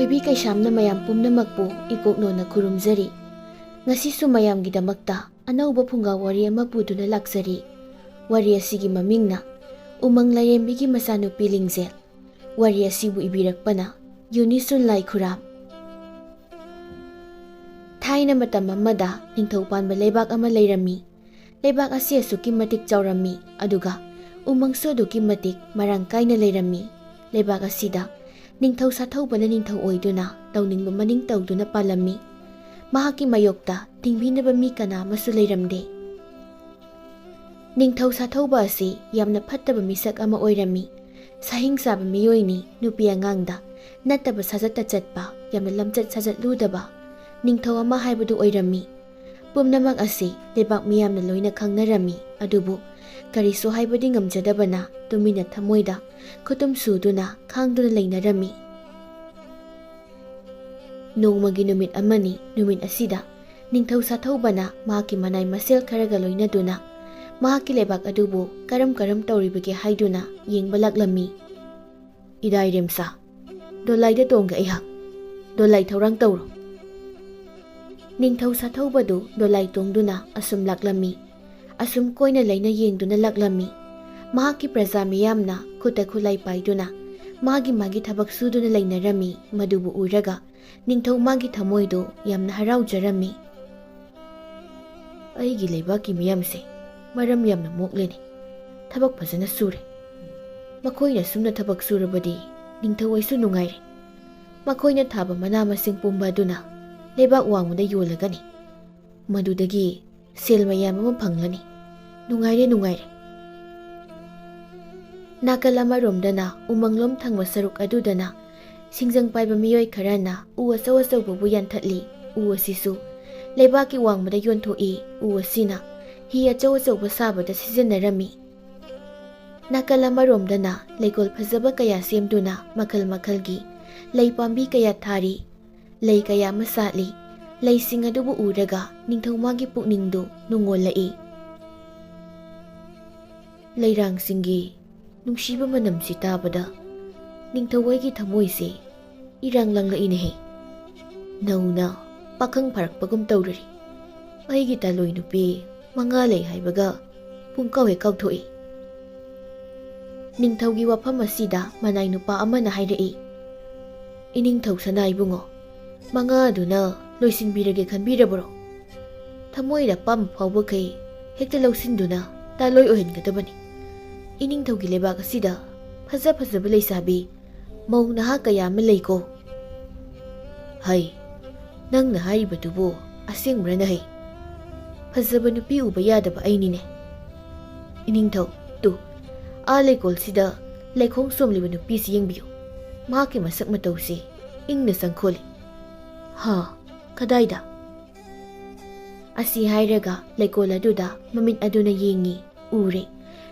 ꯊꯣꯏꯕꯤ ꯀꯩꯁꯥꯝꯅ ꯃꯌꯥꯝ ꯄꯨꯝꯅꯃꯛꯄꯨ ꯏꯀꯣꯛꯅꯣꯅ ꯈꯨꯔꯨꯝꯖꯔꯤ꯫ ꯉꯁꯤꯁꯨ ꯃꯌꯥꯝꯒꯤꯗꯃꯛꯇ ꯑꯅꯧꯕ ꯐꯨꯡꯒꯥ ꯋꯥꯔꯤ ꯑꯃ ꯄꯨꯗꯨꯅ ꯂꯥꯛꯆꯔꯤ꯫ ꯋꯥꯔꯤ ꯑꯁꯤꯒꯤ ꯃꯃꯤꯡꯅ ꯎꯃꯪ ꯂꯥꯏꯔꯦꯝꯕꯤꯒꯤ ꯃꯆꯥꯅꯨꯄꯤ ꯂꯤꯡꯖꯦꯜ꯫ ꯋꯥꯔꯤ ꯑꯁꯤꯕꯨ ꯏꯕꯤꯔꯛꯄꯅ ꯌꯨꯅꯤꯁꯨꯟ ꯂꯥꯏꯈꯨꯔꯥꯝ꯫ ꯊꯥꯏꯅ ꯃꯇꯝ ꯑꯃꯗ ꯅꯤꯡꯊꯧ ꯄꯥꯟꯕ ꯂꯩꯕꯥꯛ ꯑꯃ ꯂꯩꯔꯝꯃꯤ꯫ ꯂꯩꯕꯥꯛ ꯑꯁꯤ ꯑꯁꯨꯛꯀꯤ ꯃꯇꯤꯛ ꯆꯥꯎꯔꯝꯃꯤ, ꯑꯗꯨꯒ ꯎꯃꯪꯁꯨ ꯑꯗꯨꯛꯀꯤ ꯃꯇꯤꯛ ꯃꯔꯥꯡ ꯀꯥꯏꯅ ꯂꯩꯔꯝꯃꯤ꯫ ꯂꯩꯕꯥꯛ ꯑꯁꯤꯗ ꯅꯤꯡꯊꯧ ꯁꯥꯊꯧꯕꯅ ꯅꯤꯡꯊꯧ ꯑꯣꯏꯗꯨꯅ ꯇꯧꯅꯤꯡꯕ ꯃꯅꯤꯡ ꯇꯧꯗꯨꯅ ꯄꯥꯜꯂꯝꯃꯤ꯫ ꯃꯍꯥꯛꯀꯤ ꯃꯥꯌꯣꯛꯇ ꯊꯤꯡꯕꯤꯅꯕ ꯃꯤ ꯀꯅꯥ ꯑꯃꯁꯨ ꯂꯩꯔꯝꯗꯦ꯫ ꯅꯤꯡꯊꯧ ꯁꯥꯊꯧꯕ ꯑꯁꯤ ꯌꯥꯝꯅ ꯐꯠꯇꯕ ꯃꯤꯁꯛ ꯑꯃ ꯑꯣꯏꯔꯝꯃꯤ꯫ ꯁꯥꯍꯤꯡ ꯆꯥꯕ ꯃꯤꯑꯣꯏꯅꯤ, ꯅꯨꯄꯤ ꯑꯉꯥꯡꯗ ꯅꯠꯇꯕ ꯁꯥꯖꯠꯇ ꯆꯠꯄ, ꯌꯥꯝꯅ ꯂꯝꯆꯠ ꯁꯥꯖꯠ ꯂꯨꯗꯕ ꯅꯤꯡꯊꯧ ꯑꯃ ꯍꯥꯏꯕꯗꯨ ꯑꯣꯏꯔꯝꯃꯤ꯫ ꯄꯨꯝꯅꯃꯛ ꯑꯁꯤ ꯂꯩꯕꯥꯛ ꯃꯤꯌꯥꯝꯅ ꯂꯣꯏꯅ ꯈꯪꯅꯔꯝꯃꯤ, ꯑꯗꯨꯕꯨ ꯀꯔꯤꯁꯨ ꯍꯥꯏꯕꯗꯤ ꯉꯝꯖꯗꯕꯅ ꯇꯨꯃꯤꯟꯅ ꯊꯃꯣꯏꯗ ꯈꯨꯇꯨꯝ ꯁꯨꯗꯨꯅ ꯈꯥꯡꯗꯨꯅ ꯂꯩꯅꯔꯝꯃꯤ꯫ ꯅꯣꯡꯃꯒꯤ ꯅꯨꯃꯤꯠ ꯑꯃꯅꯤ꯫ ꯅꯨꯃꯤꯠ ꯑꯁꯤꯗ ꯅꯤꯡꯊꯧ ꯁꯥꯊꯧꯕꯅ ꯃꯍꯥꯛꯀꯤ ꯃꯅꯥꯏ ꯃꯁꯦꯜ ꯈꯔꯒ ꯂꯣꯏꯅꯗꯨꯅ ꯃꯍꯥꯛꯀꯤ ꯂꯩꯕꯥꯛ ꯑꯗꯨꯕꯨ ꯀꯔꯝ ꯇꯧꯔꯤꯕꯒꯦ ꯍꯥꯏꯗꯨꯅ ꯌꯦꯡꯕ ꯂꯥꯛꯂꯝꯃꯤ꯫ ꯏꯔꯥꯏꯔꯦꯝꯁꯥ, ꯗꯣꯂꯥꯏꯗ ꯇꯣꯡꯒꯦ ꯑꯩꯍꯥꯛ, ꯗꯣꯂꯥꯏ ꯊꯧꯔꯥꯡ ꯇꯧꯔꯣ꯫ ꯅꯤꯡꯊꯧ ꯁꯥꯊꯧꯕꯗꯨ ꯗꯣꯂꯥꯏ ꯇꯣꯡꯗꯨꯅ ꯑꯁꯨꯝ ꯂꯥꯛꯂꯝꯃꯤ꯫ ꯑꯁꯨꯝ ꯀꯣꯏꯅ ꯂꯩꯅ ꯌꯦꯡꯗꯨꯅ ꯂꯥꯛꯂꯝꯃꯤ꯫ ꯃꯍꯥꯛꯀꯤ ꯄ꯭ꯔꯖꯥ ꯃꯤꯌꯥꯝꯅ ꯈꯨꯠꯇ ꯈꯨꯠꯂꯥꯏ ꯄꯥꯏꯗꯨꯅ ꯃꯥꯒꯤ ꯊꯕꯛ ꯁꯨꯗꯨꯅ ꯂꯩꯅꯔꯝꯃꯤ꯫ ꯃꯗꯨꯕꯨ ꯎꯔꯒ ꯅꯤꯡꯊꯧ ꯃꯥꯒꯤ ꯊꯃꯣꯏꯗꯨ ꯌꯥꯝꯅ ꯍꯔꯥꯎꯖꯔꯝꯃꯤ꯫ ꯑꯩꯒꯤ ꯂꯩꯕꯥꯛꯀꯤ ꯃꯤꯌꯥꯝꯁꯦ ꯃꯔꯝ ꯌꯥꯝꯅ ꯃꯣꯛꯂꯦꯅꯦ, ꯊꯕꯛ ꯐꯖꯅ ꯁꯨꯔꯦ꯫ ꯃꯈꯣꯏꯅ ꯁꯨꯝꯅ ꯊꯕꯛ ꯁꯨꯔꯕꯗꯤ ꯅꯤꯡꯊꯧ ꯑꯩꯁꯨ ꯅꯨꯡꯉꯥꯏꯔꯦ꯫ ꯃꯈꯣꯏꯅ ꯊꯥꯕ ꯃꯅꯥ ꯃꯁꯤꯡ ꯄꯨꯝꯕ ꯑꯗꯨꯅ ꯂꯩꯕꯥꯛ ꯋꯥꯡꯃꯗ ꯌꯣꯜꯂꯒꯅꯤ, ꯃꯗꯨꯗꯒꯤ ꯁꯦꯜ ꯃꯌꯥꯝ ꯑꯃ ꯐꯪꯂꯅꯤ꯫ ꯅꯨꯡꯉꯥꯏꯔꯦ꯫ ꯅꯥꯀꯜ ꯑꯃꯔꯣꯝꯗꯅ ꯎꯃꯪꯂꯣꯝ ꯊꯪꯕ ꯁꯔꯨꯛ ꯑꯗꯨꯗꯅ ꯁꯤꯡꯖꯪ ꯄꯥꯏꯕ ꯃꯤꯑꯣꯏ ꯈꯔꯅ ꯎ ꯑꯆꯧ ꯑꯆꯧꯕꯕꯨ ꯌꯥꯟꯊꯠꯂꯤ꯫ ꯎ ꯑꯁꯤꯁꯨ ꯂꯩꯕꯥꯛꯀꯤ ꯋꯥꯡꯃꯗ ꯌꯣꯟꯊꯣꯛꯏ꯫ ꯎ ꯑꯁꯤꯅ ꯍꯤ ꯑꯆꯧ ꯑꯆꯧꯕ ꯁꯥꯕꯗ ꯁꯤꯖꯤꯟꯅꯔꯝꯃꯤ꯫ ꯅꯥꯀꯜ ꯑꯃꯔꯣꯝꯗꯅ ꯂꯩꯀꯣꯜ ꯐꯖꯕ ꯀꯌꯥ ꯁꯦꯝꯗꯨꯅ ꯃꯈꯜ ꯃꯈꯜꯒꯤ ꯂꯩ ꯄꯥꯝꯕꯤ ꯀꯌꯥ ꯊꯥꯔꯤ꯫ ꯂꯩ ꯀꯌꯥ ꯑꯃ ꯁꯥꯠꯂꯤ꯫ ꯂꯩꯁꯤꯡ ꯑꯗꯨꯕꯨ ꯎꯔꯒ ꯅꯤꯡꯊꯧ ꯃꯥꯒꯤ ꯄꯨꯛꯅꯤꯡꯗꯨ ꯅꯨꯡꯉꯣꯜꯂꯛꯏ꯫ ꯂꯩꯔꯥꯡꯁꯤꯡꯒꯤ ꯅꯨꯡꯁꯤꯕ ꯃꯅꯝꯁꯤ ꯇꯥꯕꯗ ꯅꯤꯡꯊꯧ ꯑꯩꯒꯤ ꯊꯃꯣꯏꯁꯦ ꯏꯔꯥꯡ ꯂꯥꯡꯂꯛꯏꯅꯦꯍꯦ꯫ ꯅꯧꯅ ꯄꯥꯈꯪ ꯐꯥꯔꯛꯄꯒꯨꯝ ꯇꯧꯔꯔꯤ꯫ ꯑꯩꯒꯤ ꯇꯥꯂꯣꯏ ꯅꯨꯄꯤ 5 ꯂꯩ ꯍꯥꯏꯕꯒ ꯄꯨꯡꯀꯥꯎ ꯍꯦꯛ ꯀꯥꯎꯊꯣꯛꯏ꯫ ꯅꯤꯡꯊꯧꯒꯤ ꯋꯥꯐꯝ ꯑꯁꯤꯗ ꯃꯅꯥꯏ ꯅꯨꯄꯥ ꯑꯃꯅ ꯍꯥꯏꯔꯛꯏ, ꯏꯅꯤꯡꯊꯧ ꯁꯅꯥ ꯏꯕꯨꯡꯉꯣ, 5 ꯑꯗꯨꯅ ꯂꯣꯏꯁꯤꯟꯕꯤꯔꯒꯦ ꯈꯟꯕꯤꯔꯕ꯭ꯔꯣ? ꯊꯃꯣꯏꯗ ꯑꯄꯥꯝꯕ ꯐꯥꯎꯕꯈꯩ ꯍꯦꯛꯇ ꯂꯧꯁꯤꯟꯗꯨꯅ ꯇꯥꯂꯣꯏ ꯑꯣꯏꯍꯟꯒꯗꯕꯅꯤ꯫ ꯏꯅꯤꯡꯊꯧꯒꯤ ꯂꯩꯕꯥꯛ ꯑꯁꯤꯗ ꯐꯖꯕ ꯂꯩꯁꯥꯕꯤ ꯃꯧ ꯅꯍꯥ ꯀꯌꯥ ꯑꯃ ꯂꯩꯀꯣ꯫ ꯍꯩ, ꯅꯪꯅ ꯍꯥꯏꯔꯤꯕꯗꯨꯕꯨ ꯑꯁꯦꯡꯕ꯭ꯔꯅ ꯍꯩ? ꯐꯖꯕ ꯅꯨꯄꯤ ꯎꯕ ꯌꯥꯗꯕ ꯑꯩꯅꯤꯅꯦ꯫ ꯏꯅꯤꯡꯊꯧ, ꯂꯩꯀꯣꯜꯁꯤꯗ ꯂꯩꯈꯣꯡ ꯁꯣꯝꯂꯤꯕ ꯅꯨꯄꯤꯁꯤ ꯌꯦꯡꯕꯤꯌꯨ꯫ ꯃꯍꯥꯛꯀꯤ ꯃꯁꯛ ꯃꯇꯧꯁꯤ ꯏꯪꯅ ꯆꯪꯈꯣꯜꯂꯤ꯫ ꯀꯗꯥꯏꯗ? ꯑꯁꯤ ꯍꯥꯏꯔꯒ ꯂꯩꯀꯣꯜ ꯑꯗꯨꯗ ꯃꯃꯤꯠ ꯑꯗꯨꯅ ꯌꯦꯡꯉꯤ꯫ ꯎꯔꯦ,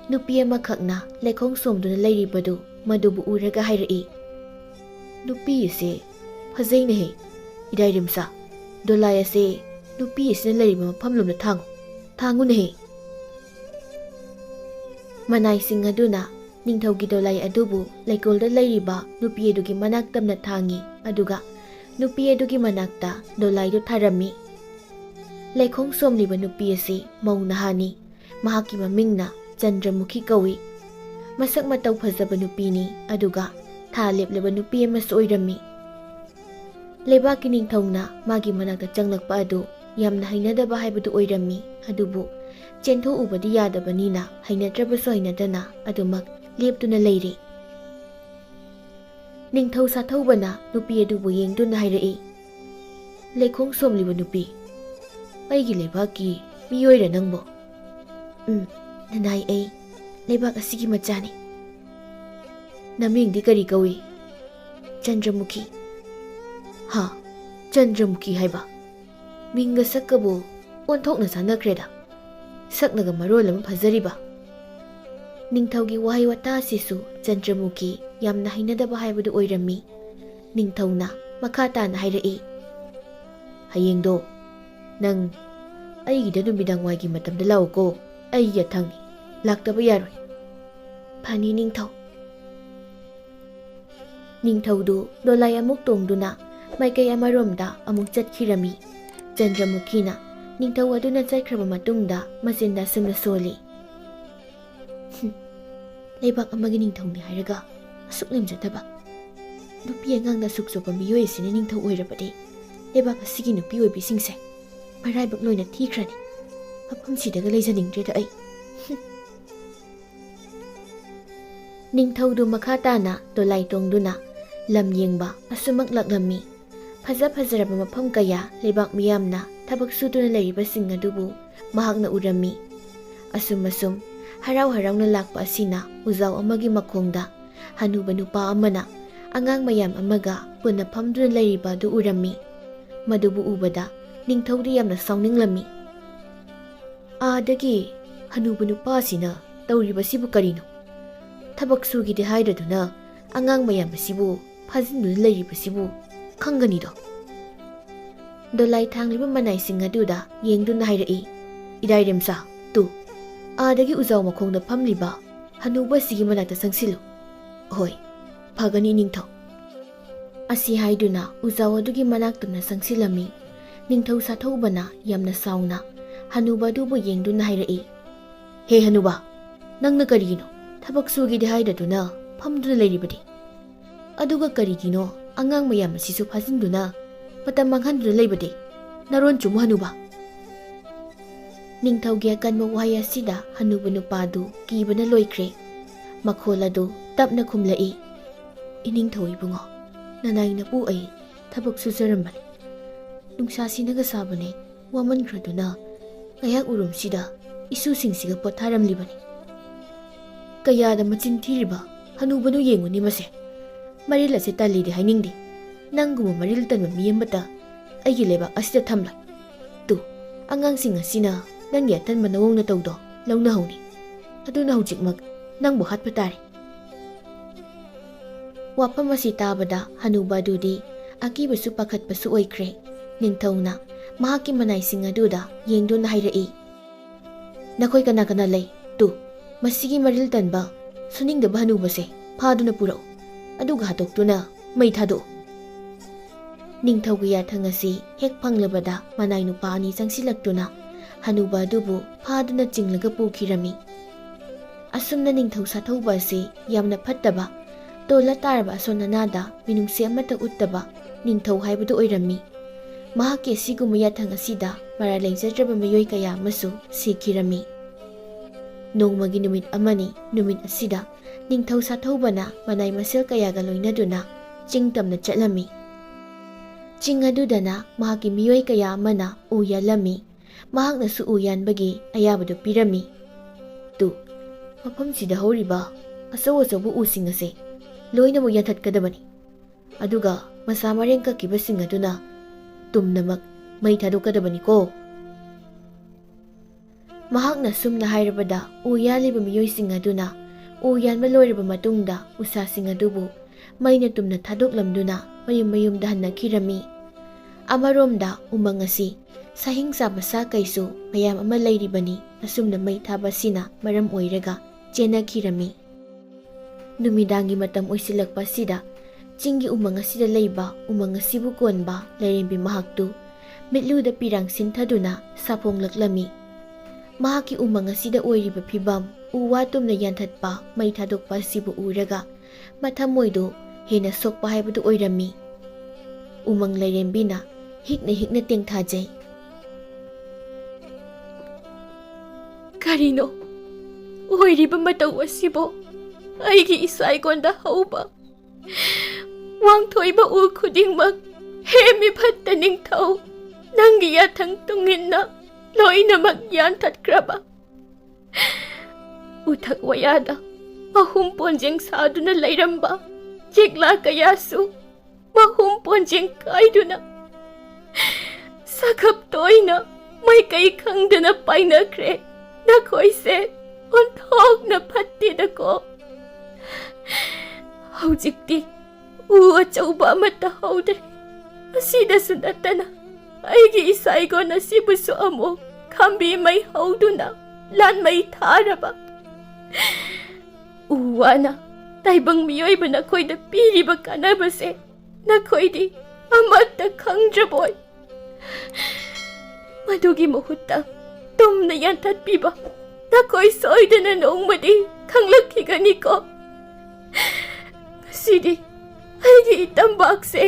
ꯅꯨꯄꯤ ꯑꯃꯈꯛꯅ ꯂꯩꯈꯣꯡ ꯁꯣꯝꯗꯨꯅ ꯂꯩꯔꯤꯕꯗꯨ꯫ ꯃꯗꯨꯕꯨ ꯎꯔꯒ ꯍꯥꯏꯔꯛꯏ, ꯅꯨꯄꯤ ꯑꯁꯤ ꯐꯖꯩꯅꯦꯍꯦ꯫ ꯏꯔꯥꯏꯔꯦꯝꯁꯥ, ꯗꯣꯂꯥꯏ ꯑꯁꯤ ꯅꯨꯄꯤ ꯑꯁꯤꯅ ꯂꯩꯔꯤꯕ ꯃꯐꯝꯂꯣꯝꯗ ꯊꯥꯡꯉꯨꯅꯦꯍꯦ꯫ ꯃꯅꯥꯏꯁꯤꯡ ꯑꯗꯨꯅ ꯅꯤꯡꯊꯧꯒꯤ ꯗꯣꯂꯥꯏ ꯑꯗꯨꯕꯨ ꯂꯩꯀꯣꯜꯗ ꯂꯩꯔꯤꯕ ꯅꯨꯄꯤ ꯑꯗꯨꯒꯤ ꯃꯅꯥꯛ ꯇꯝꯅ ꯊꯥꯡꯉꯤ, ꯑꯗꯨꯒ ꯅꯨꯄꯤ ꯑꯗꯨꯒꯤ ꯃꯅꯥꯛꯇ ꯗꯣꯂꯥꯏꯗꯨ ꯊꯥꯔꯝꯃꯤ꯫ ꯂꯩꯈꯣꯡ ꯁꯣꯝꯂꯤꯕ ꯅꯨꯄꯤ ꯑꯁꯤ ꯃꯧ ꯅꯍꯥꯅꯤ꯫ ꯃꯍꯥꯛꯀꯤ ꯃꯃꯤꯡꯅ ꯆꯟꯗ꯭ꯔꯃꯨꯈꯤ ꯀꯧꯏ꯫ ꯃꯁꯛ ꯃꯇꯧ ꯐꯖꯕ ꯅꯨꯄꯤꯅꯤ, ꯑꯗꯨꯒ ꯊꯥ ꯂꯦꯞꯂꯕ ꯅꯨꯄꯤ ꯑꯃꯁꯨ ꯑꯣꯏꯔꯝꯃꯤ꯫ ꯂꯩꯕꯥꯛꯀꯤ ꯅꯤꯡꯊꯧꯅ ꯃꯥꯒꯤ ꯃꯅꯥꯛꯇ ꯆꯪꯂꯛꯄ ꯑꯗꯨ ꯌꯥꯝꯅ ꯍꯩꯅꯗꯕ ꯍꯥꯏꯕꯗꯨ ꯑꯣꯏꯔꯝꯃꯤ, ꯑꯗꯨꯕꯨ ꯆꯦꯟꯊꯣꯛꯎꯕꯗꯤ ꯌꯥꯗꯕꯅꯤꯅ ꯍꯩꯅꯗ꯭ꯔꯕꯁꯨ ꯍꯩꯅꯗꯅ ꯑꯗꯨꯃꯛ ꯂꯦꯞꯇꯨꯅ ꯂꯩꯔꯤ꯫ ꯅꯤꯡꯊꯧ ꯁꯥꯊꯧꯕꯅ ꯅꯨꯄꯤ ꯑꯗꯨꯕꯨ ꯌꯦꯡꯗꯨꯅ ꯍꯥꯏꯔꯛꯏ, ꯂꯩꯈꯣꯡ ꯁꯣꯝꯂꯤꯕ ꯅꯨꯄꯤ, ꯑꯩꯒꯤ ꯂꯩꯕꯥꯛꯀꯤ ꯃꯤꯑꯣꯏꯔ ꯅꯪꯕꯣ? ꯅꯅꯥꯏ, ꯑꯩ ꯂꯩꯕꯥꯛ ꯑꯁꯤꯒꯤ ꯃꯆꯥꯅꯤ꯫ ꯅꯃꯤꯡꯗꯤ ꯀꯔꯤ ꯀꯧꯏ? ꯆꯟꯗ꯭ꯔꯃꯨꯈꯤ꯫ ꯆꯟꯗ꯭ꯔꯃꯨꯈꯤ ꯍꯥꯏꯕ? ꯃꯤꯡꯒ ꯁꯛꯀꯕꯨ ꯑꯣꯟꯊꯣꯛꯅ ꯆꯥꯟꯅꯈ꯭ꯔꯦꯗ꯫ ꯁꯛꯅꯒ ꯃꯔꯣꯜ ꯑꯃ ꯐꯖꯔꯤꯕ꯫ ꯅꯤꯡꯊꯧꯒꯤ ꯋꯥꯍꯩ ꯋꯥꯇꯥ ꯑꯁꯤꯁꯨ ꯆꯟꯗ꯭ꯔꯃꯨꯈꯤ ꯌꯥꯝꯅ ꯍꯩꯅꯗꯕ ꯍꯥꯏꯕꯗꯨ ꯑꯣꯏꯔꯝꯃꯤ꯫ ꯅꯤꯡꯊꯧꯅ ꯃꯈꯥ ꯇꯥꯅ ꯍꯥꯏꯔꯛꯏ, ꯍꯌꯦꯡꯗꯣ ꯅꯪ ꯑꯩꯒꯤꯗ ꯅꯨꯃꯤꯗꯥꯡꯋꯥꯏꯒꯤ ꯃꯇꯝꯗ ꯂꯥꯛꯎꯀꯣ꯫ ꯑꯩ ꯌꯥꯊꯪꯅꯤ, ꯂꯥꯛꯇꯕ ꯌꯥꯔꯣꯏ꯫ ꯐꯅꯤ ꯅꯤꯡꯊꯧ꯫ ꯅꯤꯡꯊꯧꯗꯨ ꯗꯣꯂꯥꯏ ꯑꯃꯨꯛ ꯇꯣꯡꯗꯨꯅ ꯃꯥꯏꯀꯩ ꯑꯃꯔꯣꯝꯗ ꯑꯃꯨꯛ ꯆꯠꯈꯤꯔꯝꯃꯤ꯫ ꯆꯟꯗ꯭ꯔꯃꯨꯈꯤꯅ ꯅꯤꯡꯊꯧ ꯑꯗꯨꯅ ꯆꯠꯈ꯭ꯔꯕ ꯃꯇꯨꯡꯗ ꯃꯆꯤꯟꯗ ꯑꯁꯨꯝꯅ ꯁꯣꯜꯂꯤ꯫ ꯂꯩꯕꯥꯛ ꯑꯃꯒꯤ ꯅꯤꯡꯊꯧꯅꯤ ꯍꯥꯏꯔꯒ ꯑꯁꯨꯛ ꯂꯦꯝꯖꯗꯕ ꯅꯨꯄꯤ ꯑꯉꯥꯡꯅ ꯑꯁꯨꯛ ꯆꯣꯞꯄ ꯃꯤꯑꯣꯏ ꯑꯁꯤꯅ ꯅꯤꯡꯊꯧ ꯑꯣꯏꯔꯕꯗꯤ ꯂꯩꯕꯥꯛ ꯑꯁꯤꯒꯤ ꯅꯨꯄꯤ ꯑꯣꯏꯕꯤꯁꯤꯡꯁꯦ ꯃꯔꯥꯏꯕꯛ ꯂꯣꯏꯅ ꯊꯤꯈ꯭ꯔꯅꯤ꯫ ꯃꯐꯝꯁꯤꯗꯒ ꯂꯩꯖꯅꯤꯡꯗ꯭ꯔꯦꯗ ꯑꯩ꯫ ꯅꯤꯡꯊꯧꯗꯨ ꯃꯈꯥ ꯇꯥꯅ ꯗꯣꯂꯥꯏ ꯇꯣꯡꯗꯨꯅ ꯂꯝ ꯌꯦꯡꯕ ꯑꯁꯨꯃꯛ ꯂꯥꯛꯂꯝꯃꯤ꯫ ꯐꯖ ꯐꯖꯔꯕ ꯃꯐꯝ ꯀꯌꯥ ꯂꯩꯕꯥꯛ ꯃꯤꯌꯥꯝꯅ ꯊꯕꯛ ꯁꯨꯗꯨꯅ ꯂꯩꯔꯤꯕꯁꯤꯡ ꯑꯗꯨꯕꯨ ꯃꯍꯥꯛꯅ ꯎꯔꯝꯃꯤ꯫ ꯑꯁꯨꯝ ꯍꯔꯥꯎ ꯍꯔꯥꯎꯅ ꯂꯥꯛꯄ ꯑꯁꯤꯅ ꯎꯖꯥꯎ ꯑꯃꯒꯤ ꯃꯈꯣꯡꯗ ꯍꯅꯨꯕ ꯅꯨꯄꯥ ꯑꯃꯅ ꯑꯉꯥꯡ ꯃꯌꯥꯝ ꯑꯃꯒ ꯄꯨꯟꯅ ꯐꯝꯗꯨꯅ ꯂꯩꯔꯤꯕ ꯑꯗꯨ ꯎꯔꯝꯃꯤ꯫ ꯃꯗꯨꯕꯨ ꯎꯕꯗ ꯅꯤꯡꯊꯧꯗꯨ ꯌꯥꯝꯅ ꯁꯥꯎꯅꯤꯡꯂꯝꯃꯤ꯫ ꯑꯥꯗꯒꯤ ꯍꯅꯨꯕ ꯅꯨꯄꯥ ꯑꯁꯤꯅ ꯇꯧꯔꯤꯕꯁꯤꯕꯨ ꯀꯔꯤꯅꯣ? ꯊꯕꯛ ꯁꯨꯒꯤꯗꯦ ꯍꯥꯏꯗꯨꯅ ꯑꯉꯥꯡ ꯃꯌꯥꯝ ꯑꯁꯤꯕꯨ ꯐꯥꯖꯤꯟꯗꯨꯅ ꯂꯩꯔꯤꯕꯁꯤꯕꯨ ꯈꯪꯒꯅꯤꯗꯣ꯫ ꯗꯣꯂꯥꯏ ꯊꯥꯡꯂꯤꯕ ꯃꯅꯥꯏꯁꯤꯡ ꯑꯗꯨꯗ ꯌꯦꯡꯗꯨꯅ ꯍꯥꯏꯔꯛꯏ꯫ ꯏꯔꯥꯏꯔꯦꯝꯆꯥ, ꯇꯨ ꯑꯥꯗꯒꯤ ꯎꯖꯥꯎ ꯃꯈꯣꯡꯗ ꯐꯝꯂꯤꯕ ꯍꯅꯨꯕ ꯑꯁꯤꯒꯤ ꯃꯅꯥꯛꯇ ꯆꯪꯁꯤꯜꯂꯨ꯫ ꯍꯣꯏ, ꯐꯒꯅꯤ ꯅꯤꯡꯊꯧ꯫ ꯑꯁꯤ ꯍꯥꯏꯗꯨꯅ ꯎꯖꯥꯎ ꯑꯗꯨꯒꯤ ꯃꯅꯥꯛꯇꯨꯅ ꯆꯪꯁꯤꯜꯂꯝꯃꯤ꯫ ꯅꯤꯡꯊꯧ ꯁꯥꯊꯧꯕꯅ ꯌꯥꯝꯅ ꯁꯥꯎꯅ ꯍꯅꯨꯕ ꯑꯗꯨꯕꯨ ꯌꯦꯡꯗꯨꯅ ꯍꯥꯏꯔꯛꯏ꯫ ꯍꯦ ꯍꯅꯨꯕ, ꯅꯪꯅ ꯀꯔꯤꯒꯤꯅꯣ ꯊꯕꯛ ꯁꯨꯒꯤꯗꯦ ꯍꯥꯏꯗꯗꯨꯅ ꯐꯝꯗꯨꯅ ꯂꯩꯔꯤꯕꯗꯤ? ꯑꯗꯨꯒ ꯀꯔꯤꯒꯤꯅꯣ ꯑꯉꯥꯡ ꯃꯌꯥꯝ ꯑꯁꯤꯁꯨ ꯐꯥꯖꯤꯟꯗꯨꯅ ꯃꯇꯝ ꯃꯥꯡꯍꯟꯗꯨꯅ ꯂꯩꯕꯗꯤ? ꯅꯔꯣꯟ ꯆꯨꯃꯨ ꯍꯅꯨꯕ꯫ ꯅꯤꯡꯊꯧꯒꯤ ꯑꯀꯟꯕ ꯋꯥꯍꯩ ꯑꯁꯤꯗ ꯍꯅꯨꯕ ꯅꯨꯄꯥꯗꯨ ꯀꯤꯕꯅ ꯂꯣꯏꯈ꯭ꯔꯦ꯫ ꯃꯈꯣꯜ ꯑꯗꯨ ꯇꯞꯅ ꯈꯨꯝꯂꯛꯏ꯫ ꯏꯅꯤꯡꯊꯧ ꯏꯕꯨꯡꯉꯣ, ꯅꯅꯥꯏꯅꯄꯨ ꯑꯩ ꯊꯕꯛ ꯁꯨꯖꯔꯝꯕꯅꯤ꯫ ꯅꯨꯡꯁꯥꯁꯤꯅꯒ ꯁꯥꯕꯅꯦ ꯋꯥꯃꯟꯈ꯭ꯔꯗꯨꯅ ꯉꯥꯏꯍꯥꯛ ꯎꯔꯨꯝꯁꯤꯗ ꯏꯁꯨꯁꯤꯡꯁꯤꯒ ꯄꯣꯊꯥꯔꯝꯂꯤꯕꯅꯤ꯫ ꯀꯌꯥꯗ ꯃꯆꯤꯟ ꯊꯤꯔꯤꯕ ꯍꯅꯨꯕꯅꯨ ꯌꯦꯡꯉꯨꯅꯤ ꯃꯁꯦ꯫ ꯃꯔꯤꯜ ꯑꯁꯦ ꯇꯜꯂꯤꯗꯤ ꯍꯥꯏꯅꯤꯡꯗꯦ꯫ ꯅꯪꯒꯨꯝꯕ ꯃꯔꯤꯜ ꯇꯟꯕ ꯃꯤ ꯑꯃꯇ ꯑꯩꯒꯤ ꯂꯩꯕꯥꯛ ꯑꯁꯤꯗ ꯊꯝꯂꯣꯏ꯫ ꯇꯨ ꯑꯉꯥꯡꯁꯤꯡ ꯑꯁꯤꯅ ꯅꯪꯒꯤ ꯑꯇꯟꯕ ꯅꯑꯣꯡ ꯅꯇꯧꯗꯣ ꯂꯧꯅꯍꯧꯅꯤ꯫ ꯑꯗꯨꯅ ꯍꯧꯖꯤꯛꯃꯛ ꯅꯪꯕꯨ ꯍꯥꯠꯄ ꯇꯥꯔꯦ꯫ ꯋꯥꯐꯝ ꯑꯁꯤ ꯇꯥꯕꯗ ꯍꯅꯨꯕ ꯑꯗꯨꯗꯤ ꯑꯀꯤꯕꯁꯨ ꯄꯥꯈꯠꯄꯁꯨ ꯑꯣꯏꯈ꯭ꯔꯦ꯫ ꯅꯤꯡꯊꯧꯅ ꯃꯍꯥꯛꯀꯤ ꯃꯅꯥꯏꯁꯤꯡ ꯑꯗꯨꯗ ꯌꯦꯡꯗꯨꯅ ꯍꯥꯏꯔꯛꯏ꯫ ꯅꯈꯣꯏ ꯀꯅꯥ ꯀꯅꯥ ꯂꯩ? ꯇꯨ ꯃꯁꯤꯒꯤ ꯃꯔꯤꯜ ꯇꯟꯕ ꯁꯨꯅꯤꯡꯗꯕ ꯍꯅꯨꯕꯁꯦ ꯐꯥꯗꯨꯅ ꯄꯨꯔꯛꯎ, ꯑꯗꯨꯒ ꯍꯥꯠꯇꯣꯛꯇꯨꯅ ꯃꯩ ꯊꯥꯗꯣꯛꯎ꯫ ꯅꯤꯡꯊꯧꯒꯤ ꯌꯥꯊꯪ ꯑꯁꯤ ꯍꯦꯛ ꯐꯪꯂꯕꯗ ꯃꯅꯥꯏ ꯅꯨꯄꯥ ꯑꯅꯤ ꯆꯪꯁꯤꯜꯂꯛꯇꯨꯅ ꯍꯅꯨꯕ ꯑꯗꯨꯕꯨ ꯐꯥꯗꯨꯅ ꯆꯤꯡꯂꯒ ꯄꯨꯈꯤꯔꯝꯃꯤ꯫ ꯑꯁꯨꯝꯅ ꯅꯤꯡꯊꯧ ꯁꯥꯊꯧꯕ ꯑꯁꯤ ꯌꯥꯝꯅ ꯐꯠꯇꯕ, ꯇꯣꯜꯂ ꯇꯥꯔꯕ ꯑꯁꯣꯟ ꯑꯅꯥꯗ ꯃꯤꯅꯨꯡꯁꯤ ꯑꯃꯠꯇ ꯎꯠꯇꯕ ꯅꯤꯡꯊꯧ ꯍꯥꯏꯕꯗꯨ ꯑꯣꯏꯔꯝꯃꯤ꯫ ꯃꯍꯥꯛꯀꯤ ꯑꯁꯤꯒꯨꯝꯕ ꯌꯥꯊꯪ ꯑꯁꯤꯗ ꯃꯔꯥꯜ ꯂꯩꯖꯗ꯭ꯔꯕ ꯃꯤꯑꯣꯏ ꯀꯌꯥ ꯑꯃꯁꯨ ꯁꯤꯈꯤꯔꯝꯃꯤ꯫ ꯅꯣꯡꯃꯒꯤ ꯅꯨꯃꯤꯠ ꯑꯃꯅꯤ꯫ ꯅꯨꯃꯤꯠ ꯑꯁꯤꯗ ꯅꯤꯡꯊꯧ ꯁꯥꯊꯧꯕꯅ ꯃꯅꯥꯏ ꯃꯁꯦꯜ ꯀꯌꯥꯒ ꯂꯣꯏꯅꯗꯨꯅ ꯆꯤꯡ ꯇꯝꯅ ꯆꯠꯂꯝꯃꯤ꯫ ꯆꯤꯡ ꯑꯗꯨꯗꯅ ꯃꯍꯥꯛꯀꯤ ꯃꯤꯑꯣꯏ ꯀꯌꯥ ꯑꯃꯅ ꯎ ꯌꯥꯜꯂꯝꯃꯤ꯫ ꯃꯍꯥꯛꯅꯁꯨ ꯎ ꯌꯥꯟꯕꯒꯤ ꯑꯌꯥꯕꯗꯨ ꯄꯤꯔꯝꯃꯤ꯫ ꯇꯨ ꯃꯐꯝꯁꯤꯗ ꯍꯧꯔꯤꯕ ꯑꯆꯧ ꯑꯆꯧꯕ ꯎꯁꯤꯡ ꯑꯁꯦ ꯂꯣꯏꯅꯃꯛ ꯌꯥꯟꯊꯠꯀꯗꯕꯅꯤ꯫ ꯑꯗꯨꯒ ꯃꯁꯥ ꯃꯔꯦꯡ ꯀꯛꯈꯤꯕꯁꯤꯡ ꯑꯗꯨꯅ ꯇꯨꯝꯅꯃꯛ ꯃꯩ ꯊꯥꯗꯣꯛꯀꯗꯕꯅꯤꯀꯣ꯫ ꯃꯍꯥꯛꯅ ꯁꯨꯝꯅ ꯍꯥꯏꯔꯕꯗ ꯎ ꯌꯥꯜꯂꯤꯕ ꯃꯤꯑꯣꯏꯁꯤꯡ ꯑꯗꯨꯅ ꯎ ꯌꯥꯟꯕ ꯂꯣꯏꯔꯕ ꯃꯇꯨꯡꯗ ꯎꯁꯥꯁꯤꯡ ꯑꯗꯨꯕꯨ ꯃꯩꯅ ꯇꯨꯝꯅ ꯊꯥꯗꯣꯛꯂꯝꯗꯨꯅ ꯃꯌꯨꯝ ꯃꯌꯨꯝꯗ ꯍꯟꯅꯈꯤꯔꯝꯃꯤ꯫ ꯑꯃꯔꯣꯝꯗ ꯎꯃꯪ ꯑꯁꯤ ꯁꯥꯍꯤꯡ ꯆꯥꯕ ꯁꯥ ꯀꯩꯁꯨ ꯃꯌꯥꯝ ꯑꯃ ꯂꯩꯔꯤꯕꯅꯤ꯫ ꯑꯁꯨꯝꯅ ꯃꯩ ꯊꯥꯕ ꯑꯁꯤꯅ ꯃꯔꯝ ꯑꯣꯏꯔꯒ ꯆꯦꯟꯅꯈꯤꯔꯝꯃꯤ꯫ ꯅꯨꯃꯤꯗꯥꯡꯒꯤ ꯃꯇꯝ ꯑꯣꯏꯁꯤꯜꯂꯛꯄ ꯑꯁꯤꯗ ꯆꯤꯡꯒꯤ ꯎꯃꯪ ꯑꯁꯤꯗ ꯂꯩꯕ ꯎꯃꯪ ꯑꯁꯤꯕꯨ ꯀꯣꯟꯕ ꯂꯥꯏꯔꯦꯝꯕꯤ ꯃꯍꯥꯛꯇꯨ ꯃꯤꯠꯂꯨꯗ ꯄꯤꯔꯥꯡ ꯁꯤꯟꯊꯗꯨꯅ ꯁꯥꯐꯣꯡꯂꯛꯂꯝꯃꯤ꯫ ꯃꯍꯥꯛꯀꯤ ꯎꯃꯪ ꯑꯁꯤꯗ ꯑꯣꯏꯔꯤꯕ ꯐꯤꯕꯝ, ꯎ ꯋꯥ ꯇꯨꯝꯅ ꯌꯥꯟꯊꯠꯄ, ꯃꯩ ꯊꯥꯗꯣꯛꯄ ꯑꯁꯤꯕꯨ ꯎꯔꯒ ꯃꯊꯃꯣꯏꯗꯨ ꯍꯦꯟꯅ ꯁꯣꯛꯄ ꯍꯥꯏꯕꯗꯨ ꯑꯣꯏꯔꯝꯃꯤ꯫ ꯎꯃꯪ ꯂꯥꯏꯔꯦꯝꯕꯤꯅ ꯍꯤꯛꯅ ꯇꯦꯡꯊꯥꯖꯩ꯫ ꯀꯔꯤꯅꯣ ꯑꯣꯏꯔꯤꯕ ꯃꯇꯧ ꯑꯁꯤꯕꯨ? ꯑꯩꯒꯤ ꯏꯁꯥꯏꯒꯣꯟꯗ ꯍꯧꯕ ꯋꯥꯡꯊꯣꯏꯕ ꯎ ꯈꯨꯗꯤꯡꯃꯛ ꯍꯦ ꯃꯤꯐꯠꯇ ꯅꯤꯡꯊꯧ, ꯅꯪꯒꯤ ꯌꯥꯊꯪ ꯇꯨꯡꯏꯟꯅ ꯂꯣꯏꯅꯃꯛ ꯌꯥꯟꯊꯠꯈ꯭ꯔꯕ? ꯎꯊꯛ ꯋꯥꯌꯥꯗ ꯃꯍꯨꯝ ꯄꯣꯟꯖꯦꯡ ꯁꯥꯗꯨꯅ ꯂꯩꯔꯝꯕ ꯌꯦꯛꯂꯥ ꯀꯌꯥꯁꯨ ꯃꯍꯨꯝ ꯄꯣꯟꯖꯦꯡ ꯀꯥꯏꯗꯨꯅ ꯁꯥꯈꯞ ꯇꯣꯏꯅ ꯃꯥꯏꯀꯩ ꯈꯪꯗꯅ ꯄꯥꯏꯅꯈ꯭ꯔꯦ꯫ ꯅꯈꯣꯏꯁꯦ ꯑꯣꯟꯊꯣꯛꯅ ꯐꯠꯇꯦꯗꯀꯣ꯫ ꯍꯧꯖꯤꯛꯇꯤ ꯎ ꯑꯆꯧꯕ ꯑꯃꯠꯇ ꯍꯧꯗ꯭ꯔꯦ꯫ ꯑꯁꯤꯗꯁꯨ ꯅꯠꯇꯅ ꯑꯩꯒꯤ ꯏꯁꯥꯏꯒꯣꯟ ꯑꯁꯤꯕꯨꯁꯨ ꯑꯃꯨꯛ ꯈꯥꯝꯕꯤ ꯃꯩ ꯍꯧꯗꯨꯅ ꯂꯥꯟꯃꯩ ꯊꯥꯔꯕ꯫ ꯎ ꯋꯥꯅ ꯇꯥꯏꯕꯪ ꯃꯤꯑꯣꯏꯕ ꯅꯈꯣꯏꯗ ꯄꯤꯔꯤꯕ ꯀꯥꯟꯅꯕꯁꯦ ꯅꯈꯣꯏꯗꯤ ꯑꯃꯠꯇ ꯈꯪꯗ꯭ꯔꯕꯣꯏ? ꯃꯗꯨꯒꯤ ꯃꯍꯨꯠꯇ ꯇꯨꯝꯅ ꯌꯥꯟꯊꯠꯄꯤꯕ ꯅꯈꯣꯏ ꯁꯣꯏꯗꯅ ꯅꯣꯡꯃꯗꯤ ꯈꯪꯂꯛꯈꯤꯒꯅꯤꯀꯣ꯫ ꯉꯁꯤꯗꯤ ꯑꯩꯒꯤ ꯏꯇꯝꯕꯥꯛꯁꯦ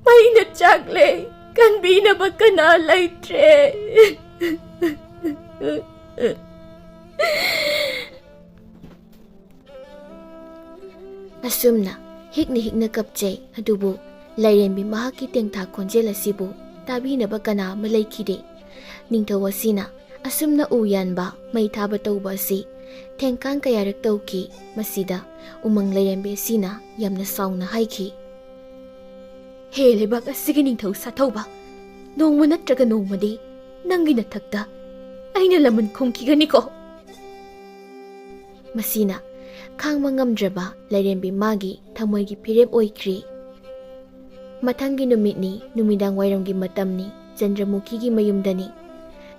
ꯃꯩꯅ ꯆꯥꯛꯂꯦ, ꯀꯟꯕꯤꯅꯕ ꯀꯅꯥ ꯂꯩꯇ꯭ꯔꯦ꯫ ꯑꯁꯨꯝꯅ ꯍꯤꯛꯅ ꯍꯤꯛꯅ ꯀꯞꯆꯩ, ꯑꯗꯨꯕꯨ ꯂꯥꯏꯔꯦꯝꯕꯤ ꯃꯍꯥꯛꯀꯤ ꯇꯦꯡꯊꯥ ꯈꯣꯟꯖꯦꯜ ꯑꯁꯤꯕꯨ ꯇꯥꯕꯤꯅꯕ ꯀꯅꯥ ꯑꯃ ꯂꯩꯈꯤꯗꯦ꯫ ꯅꯤꯡꯊꯧ ꯑꯁꯤꯅ ꯑꯁꯨꯝꯅ ꯎ ꯌꯥꯟꯕ ꯃꯩ ꯊꯥꯕ ꯇꯧꯕ ꯑꯁꯤ ꯊꯦꯡꯀꯥꯟ ꯀꯌꯥꯔꯛ ꯇꯧꯈꯤ꯫ ꯃꯁꯤꯗ ꯎꯃꯪ ꯂꯥꯏꯔꯦꯝꯕꯤ ꯑꯁꯤꯅ ꯌꯥꯝꯅ ꯁꯥꯎꯅ ꯍꯥꯏꯈꯤ, "ꯍꯦ ꯂꯩꯕꯥꯛ ꯑꯁꯤꯒꯤ ꯅꯤꯡꯊꯧ ꯁꯥꯊꯧꯕ, ꯅꯣꯡꯃ ꯅꯠꯇ꯭ꯔꯒ ꯅꯣꯡꯃꯗꯤ ꯅꯪꯒꯤ ꯅꯊꯛꯇ ꯑꯩꯅ ꯂꯃꯟ ꯈꯨꯝꯈꯤꯒꯅꯤꯀꯣ"꯫ ꯃꯁꯤꯅ ꯈꯥꯡꯕ ꯉꯝꯗ꯭ꯔꯕ ꯂꯥꯏꯔꯦꯝꯕꯤ ꯃꯥꯒꯤ ꯊꯃꯣꯏꯒꯤ ꯐꯤꯔꯦꯞ ꯑꯣꯏꯈ꯭ꯔꯤ꯫ ꯃꯊꯪꯒꯤ ꯅꯨꯃꯤꯠꯅꯤ, ꯅꯨꯃꯤꯗꯥꯡ ꯋꯥꯏꯔꯝꯒꯤ ꯃꯇꯝꯅꯤ, ꯆꯟꯗ꯭ꯔꯃꯨꯈꯤꯒꯤ ꯃꯌꯨꯝꯗꯅꯤ꯫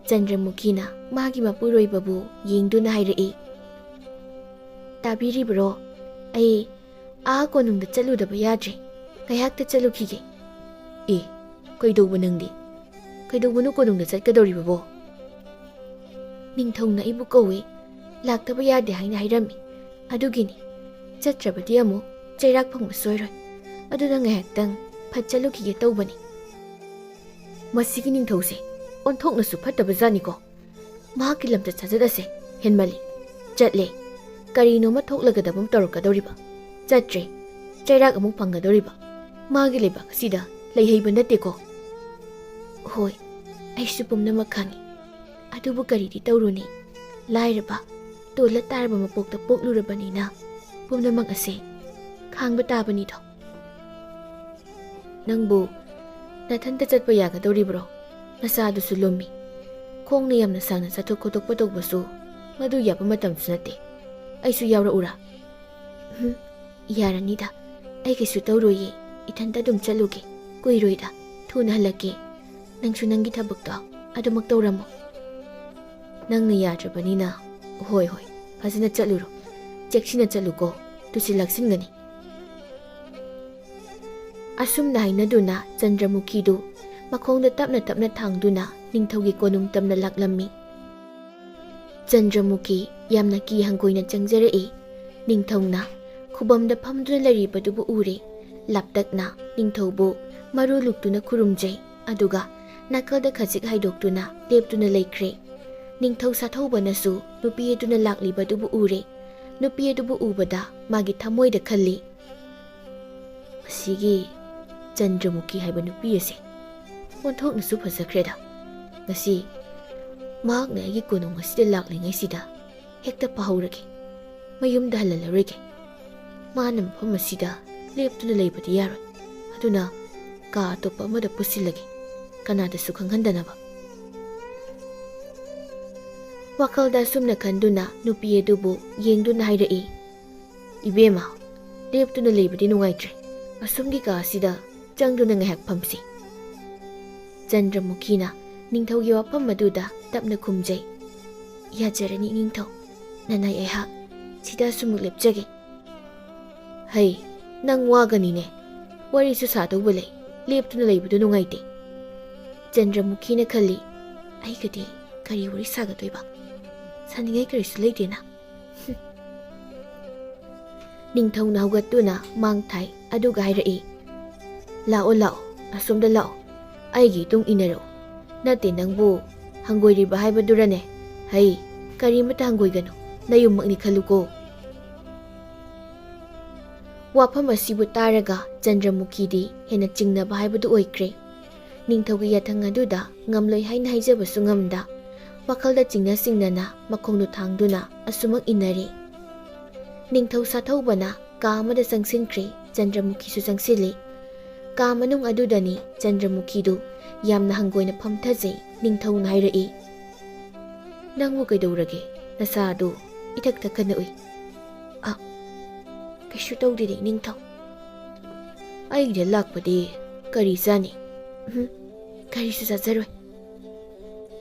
ꯆꯟꯗ꯭ꯔꯃꯨꯈꯤꯅ ꯃꯥꯒꯤ ꯃꯄꯨꯔꯣꯏꯕꯕꯨ ꯌꯦꯡꯗꯨꯅ ꯍꯥꯏꯔꯛꯏ, "ꯇꯥꯕꯤꯔꯤꯕ꯭ꯔꯣ? ꯑꯩ ꯀꯣꯅꯨꯡꯗ ꯆꯠꯂꯨꯗꯕ ꯌꯥꯗ꯭ꯔꯦ, ꯉꯥꯏꯍꯥꯛꯇ ꯆꯠꯂꯨꯈꯤꯒꯦ"꯫ "ꯑꯦ, ꯀꯩꯗꯧꯕ ꯅꯪꯗꯤ? ꯀꯩꯗꯧꯕꯅꯣ ꯀꯣꯅꯨꯡꯗ ꯆꯠꯀꯗꯧꯔꯤꯕꯕꯣ?" "ꯅꯤꯡꯊꯧꯅ ꯑꯩꯕꯨ ꯀꯧꯏ, ꯂꯥꯛꯇꯕ ꯌꯥꯗꯦ ꯍꯥꯏꯅ ꯍꯥꯏꯔꯝꯃꯤ, ꯑꯗꯨꯒꯤꯅꯤ꯫ ꯆꯠꯇ꯭ꯔꯕꯗꯤ ꯑꯃꯨꯛ ꯆꯩꯔꯥꯛ ꯐꯪꯕ ꯁꯣꯏꯔꯣꯏ, ꯑꯗꯨꯅ ꯉꯥꯏꯍꯥꯛꯇꯪ ꯐꯠ ꯆꯠꯂꯨꯈꯤꯒꯦ ꯇꯧꯕꯅꯤ"꯫ "ꯃꯁꯤꯒꯤ ꯅꯤꯡꯊꯧꯁꯦ ꯑꯣꯟꯊꯣꯛꯅꯁꯨ ꯐꯠꯇꯕꯖꯥꯠꯅꯤꯀꯣ, ꯃꯍꯥꯛꯀꯤ ꯂꯝꯆꯠ ꯁꯥꯖꯠ ꯑꯁꯦ ꯍꯦꯟꯃꯜꯂꯤ꯫ ꯆꯠꯂꯦ, ꯀꯔꯤꯅꯣꯃ ꯊꯣꯛꯂꯒꯗꯕꯝ ꯇꯧꯔꯛꯀꯗꯧꯔꯤꯕ, ꯆꯠꯇ꯭ꯔꯦ, ꯆꯩꯔꯥꯛ ꯑꯃꯨꯛ ꯐꯪꯒꯗꯧꯔꯤꯕ꯫ ꯃꯥꯒꯤ ꯂꯩꯕꯥꯛ ꯑꯁꯤꯗ ꯂꯩꯍꯩꯕ ꯅꯠꯇꯦꯀꯣ"꯫ "ꯍꯣꯏ, ꯑꯩꯁꯨ ꯄꯨꯝꯅꯃꯛ ꯈꯪꯏ, ꯑꯗꯨꯕꯨ ꯀꯔꯤꯗꯤ ꯇꯧꯔꯨꯅꯤ, ꯂꯥꯏꯔꯕ ꯇꯣꯜꯂ ꯇꯥꯔꯕ ꯃꯄꯣꯛꯇ ꯄꯣꯛꯂꯨꯔꯕꯅꯤꯅ ꯄꯨꯝꯅꯃꯛ ꯑꯁꯦ ꯈꯥꯡꯕ ꯇꯥꯕꯅꯤꯗꯣ"꯫ "ꯅꯪꯕꯨ ꯅꯊꯟꯇ ꯆꯠꯄ ꯌꯥꯒꯗꯧꯔꯤꯕ꯭ꯔꯣ? ꯅꯁꯥꯗꯨꯁꯨ ꯂꯨꯝꯃꯤ, ꯈꯣꯡꯅ ꯌꯥꯝꯅ ꯁꯥꯡꯅ ꯆꯠꯊꯣꯛ ꯈꯣꯠꯇꯣꯛꯄ ꯇꯧꯕꯁꯨ ꯃꯗꯨ ꯌꯥꯕ ꯃꯇꯝꯁꯨ ꯅꯠꯇꯦ꯫ ꯑꯩꯁꯨ ꯌꯥꯎꯔꯛꯎꯔꯥ?" "ꯌꯥꯔꯅꯤꯗ, ꯑꯩ ꯀꯩꯁꯨ ꯇꯧꯔꯣꯏꯌꯦ, ꯏꯊꯟꯇ ꯑꯗꯨꯝ ꯆꯠꯂꯨꯒꯦ, ꯀꯨꯏꯔꯣꯏꯗ, ꯊꯨꯅ ꯍꯜꯂꯛꯀꯦ꯫ ꯅꯪꯁꯨ ꯅꯪꯒꯤ ꯊꯕꯛꯇꯣ ꯑꯗꯨꯃꯛ ꯇꯧꯔꯝꯃꯣ"꯫ "ꯅꯪꯅ ꯌꯥꯗ꯭ꯔꯕꯅꯤꯅ ꯍꯣꯏ ꯍꯣꯏ, ꯐꯖꯅ ꯆꯠꯂꯨꯔꯣ, ꯆꯦꯛꯁꯤꯟꯅ ꯆꯠꯂꯨꯀꯣ, ꯇꯨꯁꯤꯜ ꯂꯥꯛꯁꯤꯟꯒꯅꯤ"꯫ ꯑꯁꯨꯝꯅ ꯍꯥꯏꯅꯗꯨꯅ ꯆꯟꯗ꯭ꯔꯃꯨꯈꯤꯗꯨ ꯃꯈꯣꯡꯗ ꯇꯞꯅ ꯇꯞꯅ ꯊꯥꯡꯗꯨꯅ ꯅꯤꯡꯊꯧꯒꯤ ꯀꯣꯅꯨꯡ ꯇꯝꯅ ꯂꯥꯛꯂꯝꯃꯤ꯫ ꯆꯟꯗ꯭ꯔꯃꯨꯈꯤ ꯌꯥꯝꯅ ꯀꯤ ꯍꯪꯒꯣꯏꯅ ꯆꯪꯖꯔꯛꯏ꯫ ꯅꯤꯡꯊꯧꯅ ꯈꯨꯕꯝꯗ ꯐꯝꯗꯨꯅ ꯂꯩꯔꯤꯕꯗꯨꯕꯨ ꯎꯔꯦ꯫ ꯂꯥꯞꯇꯛꯅ ꯅꯤꯡꯊꯧꯕꯨ ꯃꯔꯨ ꯂꯨꯛꯇꯨꯅ ꯈꯨꯔꯨꯝꯖꯩ, ꯑꯗꯨꯒ ꯅꯥꯀꯜꯗ ꯈꯖꯤꯛ ꯍꯥꯏꯗꯣꯛꯇꯨꯅ ꯂꯦꯞꯇꯨꯅ ꯂꯩꯈ꯭ꯔꯦ꯫ ꯅꯤꯡꯊꯧ ꯁꯥꯊꯧꯕꯅꯁꯨ ꯅꯨꯄꯤ ꯑꯗꯨꯅ ꯂꯥꯛꯂꯤꯕꯗꯨꯕꯨ ꯎꯔꯦ꯫ ꯅꯨꯄꯤ ꯑꯗꯨꯕꯨ ꯎꯕꯗ ꯃꯥꯒꯤ ꯊꯃꯣꯏꯗ ꯈꯜꯂꯤ, "ꯃꯁꯤꯒꯤ ꯆꯟꯗ꯭ꯔꯃꯨꯈꯤ ꯍꯥꯏꯕ ꯅꯨꯄꯤ ꯑꯁꯦ ꯑꯣꯟꯊꯣꯛꯅꯁꯨ ꯐꯖꯈ꯭ꯔꯦꯗ꯫ ꯉꯁꯤ ꯃꯍꯥꯛꯅ ꯑꯩꯒꯤ ꯀꯣꯅꯨꯡ ꯑꯁꯤꯗ ꯂꯥꯛꯂꯤꯉꯩꯁꯤꯗ ꯍꯦꯛꯇ ꯐꯥꯍꯧꯔꯒꯦ, ꯃꯌꯨꯝꯗ ꯍꯜꯍꯜꯂꯔꯣꯏꯒꯦ꯫ ꯃꯥꯅ ꯃꯐꯝ ꯑꯁꯤꯗ ꯂꯦꯞꯇꯨꯅ ꯂꯩꯕꯗꯤ ꯌꯥꯔꯣꯏ, ꯑꯗꯨꯅ ꯀꯥ ꯑꯇꯣꯞꯄ ꯑꯃꯗ ꯄꯨꯁꯤꯜꯂꯒꯦ, ꯀꯅꯥꯗꯁꯨ ꯈꯪꯍꯟꯗꯅꯕ"꯫ ꯋꯥꯈꯜꯗ ꯑꯁꯨꯝꯅ ꯈꯟꯗꯨꯅ ꯅꯨꯄꯤ ꯑꯗꯨꯕꯨ ꯌꯦꯡꯗꯨꯅ ꯍꯥꯏꯔꯛꯏ, "ꯏꯕꯦꯝꯃ, ꯂꯦꯞꯇꯨꯅ ꯂꯩꯕꯗꯤ ꯅꯨꯡꯉꯥꯏꯇ꯭ꯔꯦ, ꯑꯁꯣꯝꯒꯤ ꯀꯥ ꯑꯁꯤꯗ ꯆꯪꯗꯨꯅ ꯉꯥꯏꯍꯥꯛ ꯐꯝꯁꯤ"꯫ ꯆꯟꯗ꯭ꯔꯃꯨꯈꯤꯅ ꯅꯤꯡꯊꯧꯒꯤ ꯋꯥꯐꯝ ꯑꯗꯨꯗ ꯇꯞꯅ ꯈꯨꯝꯖꯩ, "ꯌꯥꯖꯔꯅꯤ ꯅꯤꯡꯊꯧ, ꯅꯅꯥꯏ ꯑꯩꯍꯥꯛ ꯁꯤꯗ ꯑꯁꯨꯃꯛ ꯂꯦꯞꯆꯒꯦ"꯫ "ꯍꯩ, ꯅꯪ ꯋꯥꯒꯅꯤꯅꯦ, ꯋꯥꯔꯤꯁꯨ ꯁꯥꯗꯧꯕ ꯂꯩ, ꯂꯦꯞꯇꯨꯅ ꯂꯩꯕꯗꯨ ꯅꯨꯡꯉꯥꯏꯇꯦ"꯫ ꯆꯟꯗ꯭ꯔꯃꯨꯈꯤꯅ ꯈꯜꯂꯤ, "ꯑꯩꯒꯗꯤ ꯀꯔꯤ ꯋꯥꯔꯤ ꯁꯥꯒꯗꯣꯏꯕ, ꯁꯥꯅꯤꯡꯉꯥꯏ ꯀꯔꯤꯁꯨ ꯂꯩꯇꯦꯅ"꯫ ꯅꯤꯡꯊꯧꯅ ꯍꯧꯒꯠꯇꯨꯅ ꯃꯥꯡ ꯊꯥꯏ, ꯑꯗꯨꯒ ꯍꯥꯏꯔꯛꯏ, "ꯂꯥꯛꯑꯣ ꯂꯥꯛꯑꯣ, ꯑꯁꯣꯝꯗ ꯂꯥꯛꯑꯣ, ꯑꯩꯒꯤ ꯏꯇꯨꯡ ꯏꯟꯅꯔꯛꯎ꯫ ꯅꯠꯇꯦ, ꯅꯪꯕꯨ ꯍꯪꯒꯣꯏꯔꯤꯕ ꯍꯥꯏꯕꯗꯨꯔꯅꯦ? ꯍꯩ, ꯀꯔꯤꯃꯠꯇ ꯍꯪꯒꯣꯏꯒꯅꯨ, ꯅꯌꯨꯝꯃꯛꯅꯤ ꯈꯜꯂꯨꯀꯣ"꯫ ꯋꯥꯐꯝ ꯑꯁꯤꯕꯨ ꯇꯥꯔꯒ ꯆꯟꯗ꯭ꯔꯃꯨꯈꯤꯗꯤ ꯍꯦꯟꯅ ꯆꯤꯡꯅꯕ ꯍꯥꯏꯕꯗꯨ ꯑꯣꯏꯈ꯭ꯔꯦ꯫ ꯅꯤꯡꯊꯧꯒꯤ ꯌꯥꯊꯪ ꯑꯗꯨꯗ ꯉꯝꯂꯣꯏ ꯍꯥꯏꯅ ꯍꯥꯏꯖꯕꯁꯨ ꯉꯝꯗ, ꯋꯥꯈꯜꯗ ꯆꯤꯡꯅ ꯆꯤꯡꯅꯅ ꯃꯈꯣꯡꯗꯨ ꯊꯥꯡꯗꯨꯅ ꯑꯁꯨꯃꯛ ꯏꯟꯅꯔꯦ꯫ ꯅꯤꯡꯊꯧ ꯁꯥꯊꯧꯕꯅ ꯀꯥ ꯑꯃꯗ ꯆꯪꯁꯤꯟꯈ꯭ꯔꯦ, ꯆꯟꯗ꯭ꯔꯃꯨꯈꯤꯁꯨ ꯆꯪꯁꯤꯜꯂꯤ꯫ ꯀꯥ ꯃꯅꯨꯡ ꯑꯗꯨꯗꯅꯤ ꯆꯟꯗ꯭ꯔꯃꯨꯈꯤꯗꯨ ꯌꯥꯝꯅ ꯍꯪꯒꯣꯏꯅ ꯐꯝꯊꯖꯩ꯫ ꯅꯤꯡꯊꯧꯅ ꯍꯥꯏꯔꯛꯏ, "ꯅꯪꯕꯨ ꯀꯩꯗꯧꯔꯒꯦ? ꯅꯁꯥ ꯑꯗꯨ ꯏꯊꯛ ꯊꯛꯀꯠꯅ ꯎꯏ"꯫ "ꯀꯩꯁꯨ ꯇꯧꯗꯦꯗ ꯅꯤꯡꯊꯧ"꯫ "ꯑꯩꯒꯤꯗ ꯂꯥꯛꯄꯗꯤ ꯀꯔꯤ ꯆꯥꯅꯤ"꯫ "ꯀꯔꯤꯁꯨ ꯆꯥꯖꯔꯣꯏ"꯫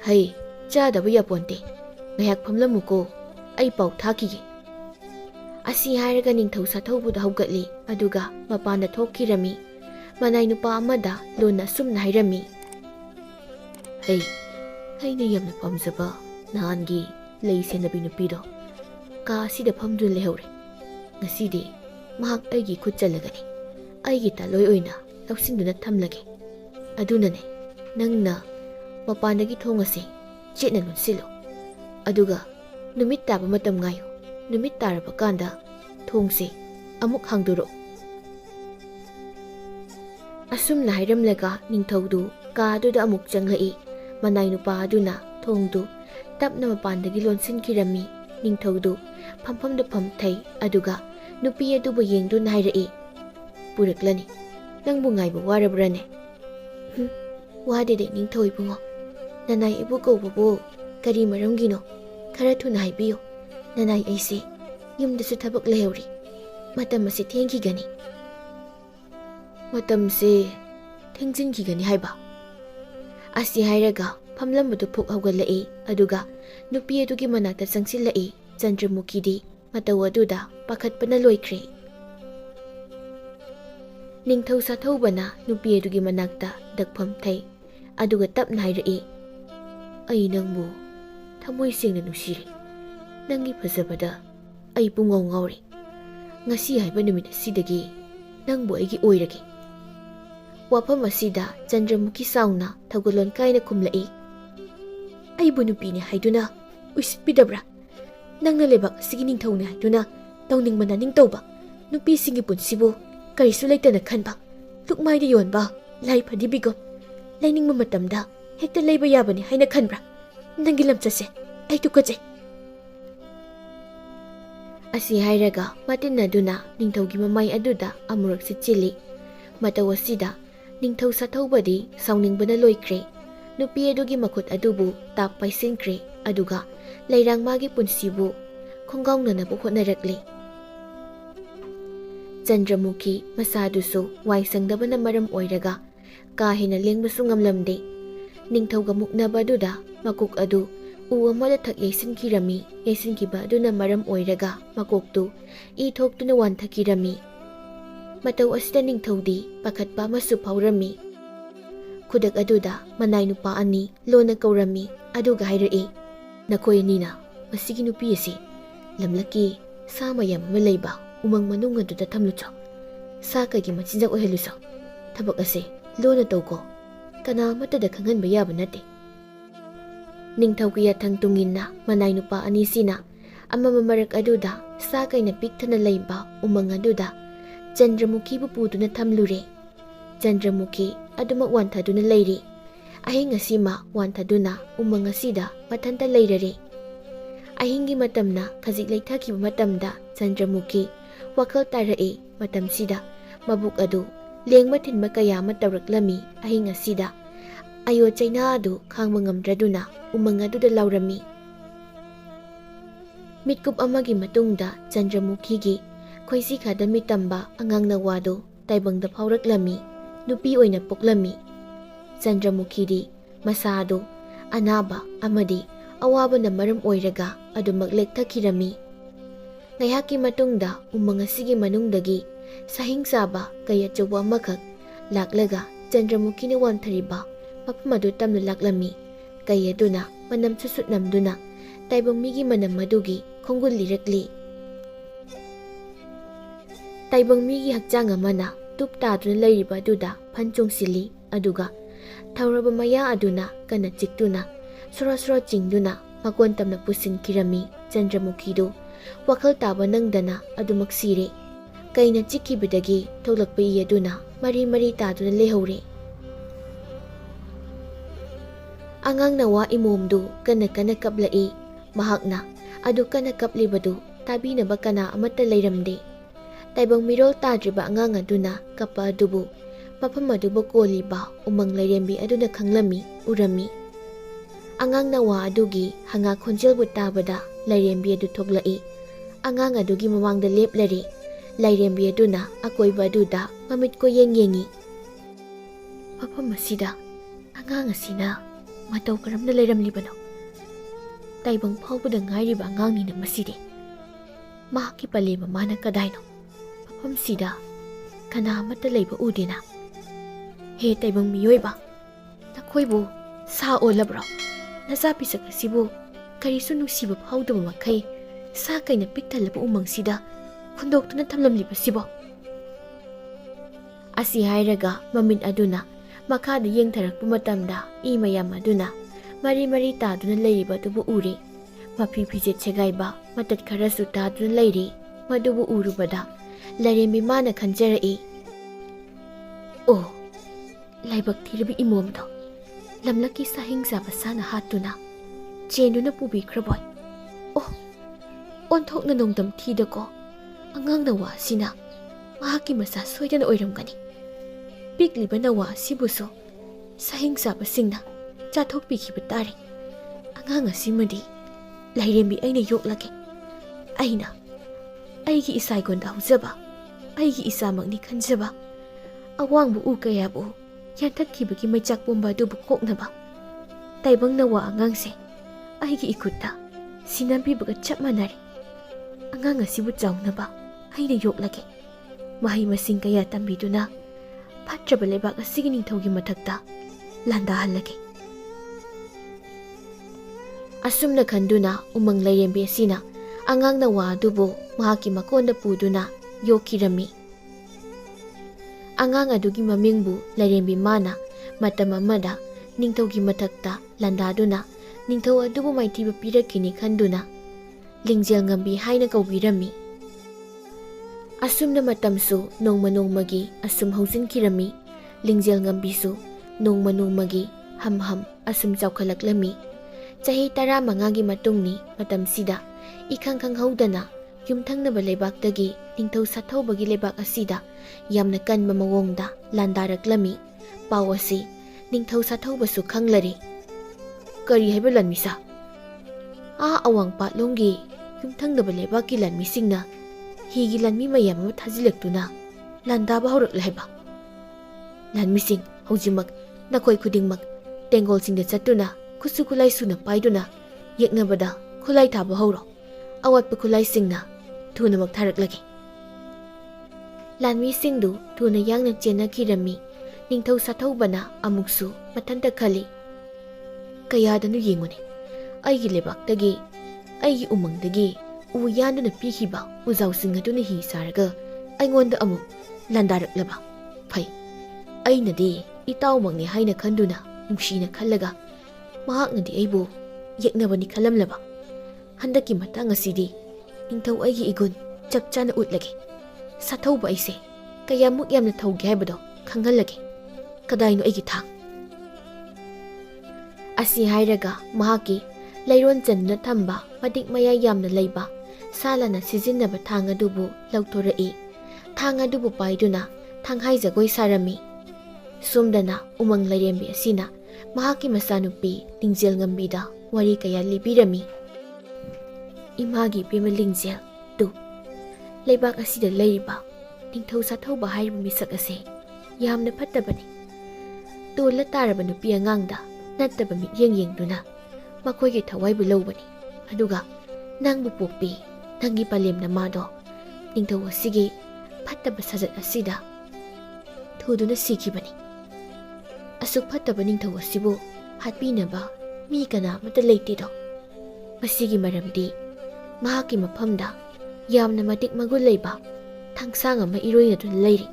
"ꯍꯩ, ꯆꯥꯗꯕ ꯌꯥꯄꯣꯟꯇꯦ, ꯉꯥꯏꯍꯥꯛ ꯐꯝꯂꯝꯃꯨꯀꯣ, ꯑꯩ ꯄꯥꯎ ꯊꯥꯈꯤꯒꯦ"꯫ Asi hairaga ningthau sathaubuda haugatli aduga mapanda thokkirami. Manay nupa amada lona sumna hairami. Hey, aina yamna pamjaba nahangi lei senabi nupido ka asida phamdun lehore. Ngasidi mahak aigi khut chalagani. Aigi taloi oina lausinduna thamlage. Adunane nangna mapandagi thongase chetna nunsilo. Aduga numit taba matam ngayo. Numit taraba kanda thongse amuk hangduro. Asum na hairamlaga ningthaudu ka aduda amuk changlai. Manay nupa aduna thongdu tapna mapandagi lonsinkirami. Ningthaudu phampham thai aduga nupi adubu yengduna hairai. Puraklani nangbu ngaibu warabrane. Wadede ningthau ibungo. Nanay ibu kaubabu kari maramgino khara thuna haibiyo. Nanay aise yumdasu thabak lehauri. Matam ase thengkigani. Matamse thengjinkigani haiba. Asi hairaga phamlambadu phok haugalai aduga nupi adugi manakta changsilai. Chandramukhi mataw aduda pakhatpana loikre. Ningthau sathaubana nupi adugi manakta dakpham thai aduga tapna hairai. Ai nangbu thamoi sengna nusire. Nangi phajabada ai pungau ngauri. Ngasi haiba numit asidagi nangbu aigi oirage. Wafam asida Chandramukhi sauna thagolon kaina khumlai. Ai bu nupi ni haiduna uspidabra. Nangna lebak asigi ningthau ni haiduna tawningbana ningtauba. Nupi singi punsibu karisu laitana khanba. Lukmaida yonba lai phadibigo. Lainingma matamda hekta leiba yabani haina khanbra. Nangi lamchase ai tukajai. Asi hairaga matinaduna ningthaugi mamai aduda amurak sichili. Mataw asida ningthau sathaubadi saunningbana loikre. Nupi adugi makhut adubu tap paisinkre aduga lairang magi punsibu khongaungnanabu hotnarakle. Chandramukhi masadusu waisangdabana maram oiraga ka hena lengbasu ngamlamde. Ningthauga muknaba aduda makuk adu u amada thak yaisinkhirami. Yaisinkiba aduna maram oiraga makoktu I thoktuna wanthakirami. Mataw asida ningthaudi pakhatpa amasu phaurami. Khudak aduda manay nupa ani lona kaurami aduga hairai. Nakoi anina masigi nupi asi lamlaki sa mayam ama leiba umang manung aduda thamlucho. Sa kaygi machinjak oihaluso. Thabak ase lona tawko kana matada khanganba yaba nate. Ningthaugi yathang tungina manay nupa ani sina amamamarak aduda sa kayna pikthana leiba umang aduda Chandramukhi bu puduna thamlure. Chandramukhi adumak wanthaduna leiri. Ahing asima wanthaduna umang asida mathanta leirare. Ahingi matamna khajik leithakiba matamda Chandramukhi wakal tarai matamsida mabuk adu lengma thinma kaya ama tawraklami. Ahing asida ayo chaina adu khangba ngamdraduna umang aduda laurami. Mitkup amagi matungda Chandramukhi khoisi khada mitamba angangna wado taibangda phauраklami. Nupi oina poklami. Chandramukhi masado anaba amadi awabana maram oiraga adumak lekthakirami. Ngayhaki matungda umang asigi manungdagi sahingsaba kaya chawba amakak laklaga Chandramukhi ni wanthariba mafam adu tamna laklami. Kaya duna manam susut namduna taibang migi manam madugi khonggul lirakli. Taibang migi hakchang amana tup taduna leiriba aduda phanchong sili aduga thauraba maya aduna kana chiktuna sora chingduna makon tamna pusinkirami. Chandramukhi do wakal taba nangdana adumak sire. Kaina chikkibidagi tholakpa aduna mari taduna lehaure. Angang nawa imomdu kana kaplai. Mahakna adu kana kaplibadu tabinaba kana amata leiramde. Taibang mirol tadriba angang aduna kapa adubu mafam adubu koliba umang lairembi aduna khanglami urami. Angang nawa adugi hanga khonjelbu tabada lairembi adu thoklai. Angang adugi mamangda leplari. Lairembi aduna akoiba aduda mamit ko yengi. Mafam asida angang asina mataw karamna leiramlibano. Taibang phawbada ngairiba angang nina masidi. ꯃꯍꯥꯛꯀꯤ ꯄꯂꯦꯝ ꯃꯃꯥꯅ ꯀꯗꯥꯏꯅꯣ? ꯃꯐꯝꯁꯤꯗ ꯀꯅꯥ ꯑꯃꯠꯇ ꯂꯩꯕ ꯎꯗꯦꯅ꯫ ꯍꯦ ꯇꯥꯏꯕꯪ ꯃꯤꯑꯣꯏꯕ, ꯅꯈꯣꯏꯕꯨ ꯁꯥ ꯑꯣꯜꯂꯕ꯭ꯔꯣ? ꯅꯆꯥ ꯄꯤꯁꯛ ꯑꯁꯤꯕꯨ ꯀꯔꯤꯁꯨ ꯅꯨꯡꯁꯤꯕ ꯐꯥꯎꯗꯕ ꯃꯈꯩ ꯁꯥ ꯀꯩꯅ ꯄꯤꯛ ꯊꯜꯂꯕ ꯎꯃꯪꯁꯤꯗ ꯈꯨꯟꯗꯣꯛꯇꯨꯅ ꯊꯝꯂꯝꯂꯤꯕꯁꯤꯕꯣ? ꯑꯁꯤ ꯍꯥꯏꯔꯒ ꯃꯃꯤꯠ ꯑꯗꯨꯅ ꯃꯈꯥꯗ ꯌꯦꯡꯊꯔꯛꯄ ꯃꯇꯝꯗ ꯏ ꯃꯌꯥꯝ ꯑꯗꯨꯅ ꯃꯔꯤ ꯃꯔꯤ ꯇꯥꯗꯨꯅ ꯂꯩꯔꯤꯕ ꯑꯗꯨꯕꯨ ꯎꯔꯦ꯫ ꯃꯐꯤ ꯐꯤꯖꯦꯠ ꯁꯦꯒꯥꯏꯕ ꯃꯇꯠ ꯈꯔꯁꯨ ꯇꯥꯗꯨꯅ ꯂꯩꯔꯤ꯫ ꯃꯗꯨꯕꯨ ꯎꯔꯨꯕꯗ ꯂꯥꯏꯔꯦꯝꯕꯤ ꯃꯥꯅ ꯈꯟꯖꯔꯛꯏ, ꯑꯣ, ꯂꯥꯏꯕꯛ ꯊꯤꯔꯕ ꯏꯃꯣꯝꯗꯣ ꯂꯝꯂꯛꯀꯤ ꯁꯥꯍꯤꯡꯁꯥꯕ ꯁꯥꯅ ꯍꯥꯠꯇꯨꯅ ꯆꯦꯟꯗꯨꯅ ꯄꯨꯕꯤꯈ꯭ꯔꯕꯣꯏ꯫ ꯑꯣ, ꯑꯣꯟꯊꯣꯛꯅ ꯅꯣꯡꯗꯝ ꯊꯤꯗꯀꯣ꯫ ꯑꯉꯥꯡ ꯅꯋꯥ ꯑꯁꯤꯅ ꯃꯍꯥꯛꯀꯤ ꯃꯆꯥ ꯁꯣꯏꯗꯅ ꯑꯣꯏꯔꯝꯒꯅꯤ꯫ ꯄꯤꯛꯂꯤꯕ ꯅꯋꯥ ꯑꯁꯤꯕꯨꯁꯨ ꯁꯥꯍꯤꯡꯁꯥꯕꯁꯤꯡꯅ ꯆꯥꯊꯣꯛꯄꯤꯈꯤꯕ ꯇꯥꯔꯦ꯫ ꯑꯉꯥꯡ ꯑꯁꯤꯃꯗꯤ ꯂꯥꯏꯔꯦꯝꯕꯤ ꯑꯩꯅ ꯌꯣꯛꯂꯒꯦ꯫ ꯑꯩꯅ ꯑꯩꯒꯤ ꯏꯁꯥꯏꯒꯣꯟꯗ ꯍꯧꯖꯕ, ꯑꯩꯒꯤ ꯏꯆꯥꯃꯛꯅꯤ ꯈꯟꯖꯕ ꯑꯋꯥꯡꯕ ꯎ ꯀꯌꯥꯕꯨ ꯌꯥꯟꯊꯠꯈꯤꯕꯒꯤ ꯃꯩꯆꯥꯛ ꯄꯣꯝꯕ ꯑꯗꯨꯕꯨ ꯀꯣꯛꯅꯕ ꯇꯥꯏꯕꯪ ꯅꯋꯥ ꯑꯉꯥꯡꯁꯦ ꯑꯩꯒꯤ ꯏꯈꯨꯠꯇ ꯁꯤꯟꯅꯕꯤꯕꯒ ꯆꯞ ꯃꯥꯟꯅꯔꯦ꯫ ꯑꯉꯥꯡ ꯑꯁꯤꯕꯨ ꯆꯥꯎꯅꯕ ꯑꯩꯅ ꯌꯣꯛꯂꯒꯦ꯫ ꯃꯍꯩ ꯃꯁꯤꯡ ꯀꯌꯥ ꯇꯝꯕꯤꯗꯨꯅ ꯐꯠꯇ꯭ꯔꯕ ꯂꯩꯕꯥꯛ ꯑꯁꯤꯒꯤ ꯅꯤꯡꯊꯧꯒꯤ ꯃꯊꯛꯇ ꯂꯥꯟꯗꯥꯍꯜꯂꯒꯦ꯫ ꯑꯁꯨꯝꯅ ꯈꯟꯗꯨꯅ ꯎꯃꯪ ꯂꯥꯏꯔꯦꯝꯕꯤ ꯑꯁꯤꯅ ꯑꯉꯥꯡ ꯅꯋꯥ ꯑꯗꯨꯕꯨ ꯃꯍꯥꯛꯀꯤ ꯃꯀꯣꯟꯗ ꯄꯨꯗꯨꯅ ꯌꯣꯛꯈꯤꯔꯝꯃꯤ꯫ ꯑꯉꯥꯡ ꯑꯗꯨꯒꯤ ꯃꯃꯤꯡꯕꯨ ꯂꯥꯏꯔꯦꯝꯕꯤ ꯃꯥꯅ ꯃꯇꯝ ꯑꯃꯗ ꯅꯤꯡꯊꯧꯒꯤ ꯃꯊꯛꯇ ꯂꯥꯟꯗꯥꯗꯨꯅ ꯅꯤꯡꯊꯧ ꯑꯗꯨꯕꯨ ꯃꯥꯏꯊꯤꯕ ꯄꯤꯔꯛꯈꯤꯅꯤ ꯈꯟꯗꯨꯅ ꯂꯤꯡꯖꯦꯜ ꯉꯝꯕꯤ ꯍꯥꯏꯅ ꯀꯧꯕꯤꯔꯝꯃꯤ꯫ ꯑꯁꯨꯝꯅ ꯃꯇꯝꯁꯨ ꯅꯣꯡꯃ ꯅꯣꯡꯃꯒꯤ ꯑꯁꯨꯝ ꯍꯧꯖꯤꯟꯈꯤꯔꯝꯃꯤ꯫ ꯂꯤꯡꯖꯦꯜ ꯉꯝꯕꯤꯁꯨ ꯅꯣꯡꯃ ꯅꯣꯡꯃꯒꯤ ꯍꯝ ꯑꯁꯨꯝ ꯆꯥꯎꯈꯠꯂꯛꯂꯝꯃꯤ꯫ ꯆꯍꯤ 15ꯒꯤ ꯃꯇꯨꯡꯅꯤ ꯃꯇꯝꯁꯤꯗ ꯏꯈꯪ ꯈꯪꯍꯧꯗꯅ ꯌꯨꯝꯊꯪꯅꯕ ꯂꯩꯕꯥꯛꯇꯒꯤ ꯅꯤꯡꯊꯧ ꯁꯥꯊꯧꯕꯒꯤ ꯂꯩꯕꯥꯛ ꯑꯁꯤꯗ ꯌꯥꯝꯅ ꯀꯟꯕ ꯃꯑꯣꯡꯗ ꯂꯥꯟꯗꯥꯔꯛꯂꯝꯃꯤ꯫ ꯄꯥꯎ ꯑꯁꯤ ꯅꯤꯡꯊꯧ ꯁꯥꯊꯧꯕꯁꯨ ꯈꯪꯂꯔꯤ꯫ ꯀꯔꯤ ꯍꯥꯏꯕ ꯂꯥꯟꯃꯤꯁꯥ? ꯑꯋꯥꯡꯄꯥꯠꯂꯣꯝꯒꯤ ꯌꯨꯝꯊꯪꯅꯕ ꯂꯩꯕꯥꯛꯀꯤ ꯂꯥꯟꯃꯤꯁꯤꯡꯅ ꯍꯤꯒꯤ ꯂꯥꯟꯃꯤ ꯃꯌꯥꯝ ꯑꯃ ꯊꯥꯖꯤꯜꯂꯛꯇꯨꯅ ꯂꯥꯟꯗꯥꯕ ꯍꯧꯔꯛꯂꯦ ꯍꯥꯏꯕ? ꯂꯥꯟꯃꯤꯁꯤꯡ, ꯍꯧꯖꯤꯛꯃꯛ ꯅꯈꯣꯏ ꯈꯨꯗꯤꯡꯃꯛ ꯇꯦꯡꯒꯣꯜꯁꯤꯡꯗ ꯆꯠꯇꯨꯅ ꯈꯨꯠꯁꯨ ꯈꯨꯠꯂꯥꯏ ꯁꯨꯅ ꯄꯥꯏꯗꯨꯅ ꯌꯦꯛꯅꯕꯗ ꯈꯨꯠꯂꯥꯏ ꯊꯥꯕ ꯍꯧꯔꯣ꯫ ꯑꯋꯥꯠꯄ ꯈꯨꯠꯂꯥꯏꯁꯤꯡꯅ ꯊꯨꯅꯃꯛ ꯊꯥꯔꯛꯂꯒꯦ꯫ ꯂꯥꯟꯃꯤꯁꯤꯡꯗꯨ ꯊꯨꯅ ꯌꯥꯡꯅ ꯆꯦꯟꯅꯈꯤꯔꯝꯃꯤ꯫ ꯅꯤꯡꯊꯧ ꯁꯥꯊꯧꯕꯅ ꯑꯃꯨꯛꯁꯨ ꯃꯊꯟꯇ ꯈꯜꯂꯤ, ꯀꯌꯥꯗꯅꯣ ꯌꯦꯡꯉꯨꯅꯦ, ꯑꯩꯒꯤ ꯂꯩꯕꯥꯛꯇꯒꯤ, ꯑꯩꯒꯤ ꯎꯃꯪꯗꯒꯤ ꯎ ꯌꯥꯟꯗꯨꯅ ꯄꯤꯈꯤꯕ ꯎꯖꯥꯎꯁꯤꯡ ꯑꯗꯨꯅ ꯍꯤ ꯁꯥꯔꯒ ꯑꯩꯉꯣꯟꯗ ꯑꯃꯨꯛ ꯂꯥꯟꯗꯥꯔꯛꯂꯕ꯫ ꯐꯩ, ꯑꯩꯅꯗꯤ ꯏꯇꯥꯎꯃꯛꯅꯤ ꯍꯥꯏꯅ ꯈꯟꯗꯨꯅ ꯅꯨꯡꯁꯤꯅ ꯈꯜꯂꯒ ꯃꯍꯥꯛꯅꯗꯤ ꯑꯩꯕꯨ ꯌꯦꯛꯅꯕꯅꯤ ꯈꯜꯂꯝꯂꯕ꯫ ꯍꯟꯗꯛꯀꯤ ꯃꯇꯥꯡ ꯑꯁꯤꯗꯤ ꯅꯤꯡꯊꯧ ꯑꯩꯒꯤ ꯏꯒꯨꯟ ꯆꯞ ꯆꯥꯅ ꯎꯠꯂꯒꯦ꯫ ꯁꯥꯊꯧꯕ ꯑꯩꯁꯦ ꯀꯌꯥꯃꯨꯛ ꯌꯥꯝꯅ ꯊꯧꯒꯦ ꯍꯥꯏꯕꯗꯣ ꯈꯪꯍꯜꯂꯒꯦ꯫ ꯀꯗꯥꯏꯅꯣ ꯑꯩꯒꯤ ꯊꯥꯡ? ꯑꯁꯤ ꯍꯥꯏꯔꯒ ꯃꯍꯥꯛꯀꯤ ꯂꯩꯔꯣꯟ ꯆꯟꯗꯨꯅ ꯊꯝꯕ ꯃꯇꯤꯛ ꯃꯌꯥꯏ ꯌꯥꯝꯅ ꯂꯩꯕ ꯁꯥꯂꯥꯅ ꯁꯤꯖꯤꯟꯅꯕ ꯊꯥꯡ ꯑꯗꯨꯕꯨ ꯂꯧꯊꯣꯔꯛꯏ꯫ ꯊꯥꯡ ꯑꯗꯨꯕꯨ ꯄꯥꯏꯗꯨꯅ ꯊꯥꯡꯍꯥꯏ ꯖꯒꯣꯏ ꯁꯥꯔꯝꯃꯤ꯫ ꯁꯣꯝꯗꯅ ꯎꯃꯪ ꯂꯥꯏꯔꯦꯝꯕꯤ ꯑꯁꯤꯅ ꯃꯍꯥꯛꯀꯤ ꯃꯆꯥꯅꯨꯄꯤ ꯂꯤꯡꯖꯦꯜ ꯉꯝꯕꯤꯗ ꯋꯥꯔꯤ ꯀꯌꯥ ꯂꯤꯕꯤꯔꯝꯃꯤ꯫ ꯏꯃꯥꯒꯤ ꯏꯕꯦꯝꯃ ꯂꯤꯡꯖꯦꯜ, ꯂꯩꯕꯥꯛ ꯑꯁꯤꯗ ꯂꯩꯔꯤꯕ ꯅꯤꯡꯊꯧ ꯁꯥꯊꯧꯕ ꯍꯥꯏꯔꯤꯕ ꯃꯤꯁꯛ ꯑꯁꯦ ꯌꯥꯝꯅ ꯐꯠꯇꯕꯅꯤ꯫ ꯇꯣꯜꯂ ꯇꯥꯔꯕ ꯅꯨꯄꯤ ꯑꯉꯥꯡꯗ ꯅꯠꯇꯕ ꯃꯤꯠꯌꯦꯡ ꯌꯦꯡꯗꯨꯅ ꯃꯈꯣꯏꯒꯤ ꯊꯋꯥꯏꯕꯨ ꯂꯧꯕꯅꯤ꯫ ꯑꯗꯨꯒ ꯅꯪꯕꯨ ꯄꯣꯛꯄꯤ ꯅꯪꯒꯤ ꯄꯂꯦꯝꯅ ꯃꯥꯗꯣ ꯅꯤꯡꯊꯧ ꯑꯁꯤꯒꯤ ꯐꯠꯇꯕ ꯁꯥꯖꯠ ꯑꯁꯤꯗ ꯊꯨꯗꯨꯅ ꯁꯤꯈꯤꯕꯅꯤ꯫ ꯑꯁꯨꯛ ꯐꯠꯇꯕ ꯅꯤꯡꯊꯧ ꯑꯁꯤꯕꯨ ꯍꯥꯠꯄꯤꯅꯕ ꯃꯤ ꯀꯅꯥ ꯑꯃꯠꯇ ꯂꯩꯇꯦꯗꯣ꯫ ꯃꯁꯤꯒꯤ ꯃꯔꯝꯗꯤ ꯃꯍꯥꯛꯀꯤ ꯃꯐꯝꯗ ꯌꯥꯝꯅ ꯃꯇꯤꯛ ꯃꯒꯨꯟ ꯂꯩꯕ ꯊꯥꯡꯁꯥꯡ ꯑꯃ ꯏꯔꯣꯏꯅꯗꯨꯅ ꯂꯩꯔꯤ꯫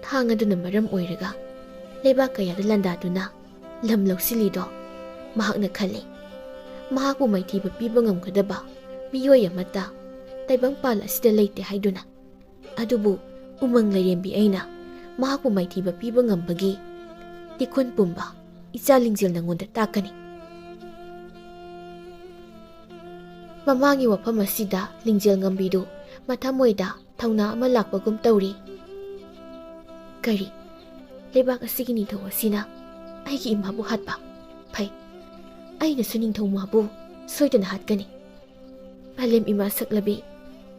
ꯊꯥꯡ ꯑꯗꯨꯅ ꯃꯔꯝ ꯑꯣꯏꯔꯒ ꯂꯩꯕꯥꯛ ꯀꯌꯥꯗ ꯂꯥꯟꯗꯥꯗꯨꯅ ꯂꯝ ꯂꯧꯁꯤꯜꯂꯤꯗꯣ ꯃꯍꯥꯛꯅ ꯈꯜꯂꯤ꯫ ꯃꯍꯥꯛꯄꯨ ꯃꯥꯏꯊꯤꯕ ꯄꯤꯕ ꯉꯝꯒꯗꯕ ꯃꯤꯑꯣꯏ ꯑꯃꯠꯇ ꯇꯥꯏꯕꯪꯄꯥꯜ ꯑꯁꯤꯗ ꯂꯩꯇꯦ ꯍꯥꯏꯗꯨꯅ, ꯑꯗꯨꯕꯨ ꯎꯃꯪ ꯂꯥꯏꯔꯦꯝꯕꯤ ꯑꯩꯅ ꯃꯍꯥꯛꯄꯨ ꯃꯥꯏꯊꯤꯕ ꯄꯤꯕ ꯉꯝꯕꯒꯤ ꯇꯤꯈꯨꯟ ꯄꯨꯝꯕ ꯏꯆꯥ ꯂꯤꯡꯖꯦꯜ ꯅꯉꯣꯟꯗ ꯇꯥꯛꯀꯅꯤ꯫ ꯃꯃꯥꯒꯤ ꯋꯥꯐꯝ ꯑꯁꯤꯗ ꯂꯤꯡꯖꯦꯜ ꯉꯝꯕꯤꯗꯨ ꯃꯊꯃꯣꯏꯗ ꯊꯧꯅꯥ ꯑꯃ ꯂꯥꯛꯄꯒꯨꯝ ꯇꯧꯔꯤ꯫ ꯀꯔꯤ, ꯂꯩꯕꯥꯛ ꯑꯁꯤꯒꯤ ꯅꯤꯡꯊꯧ ꯑꯁꯤꯅ ꯑꯩꯒꯤ ꯏꯃꯥꯕꯨ ꯍꯥꯠꯄ? ꯐꯩ, ꯑꯩꯅꯁꯨ ꯅꯤꯡꯊꯧꯃꯥꯕꯨ ꯁꯣꯏꯗꯅ ꯍꯥꯠꯀꯅꯤ꯫ ꯃꯥꯂꯦꯝ ꯏꯃꯥ ꯁꯛꯂꯕꯤ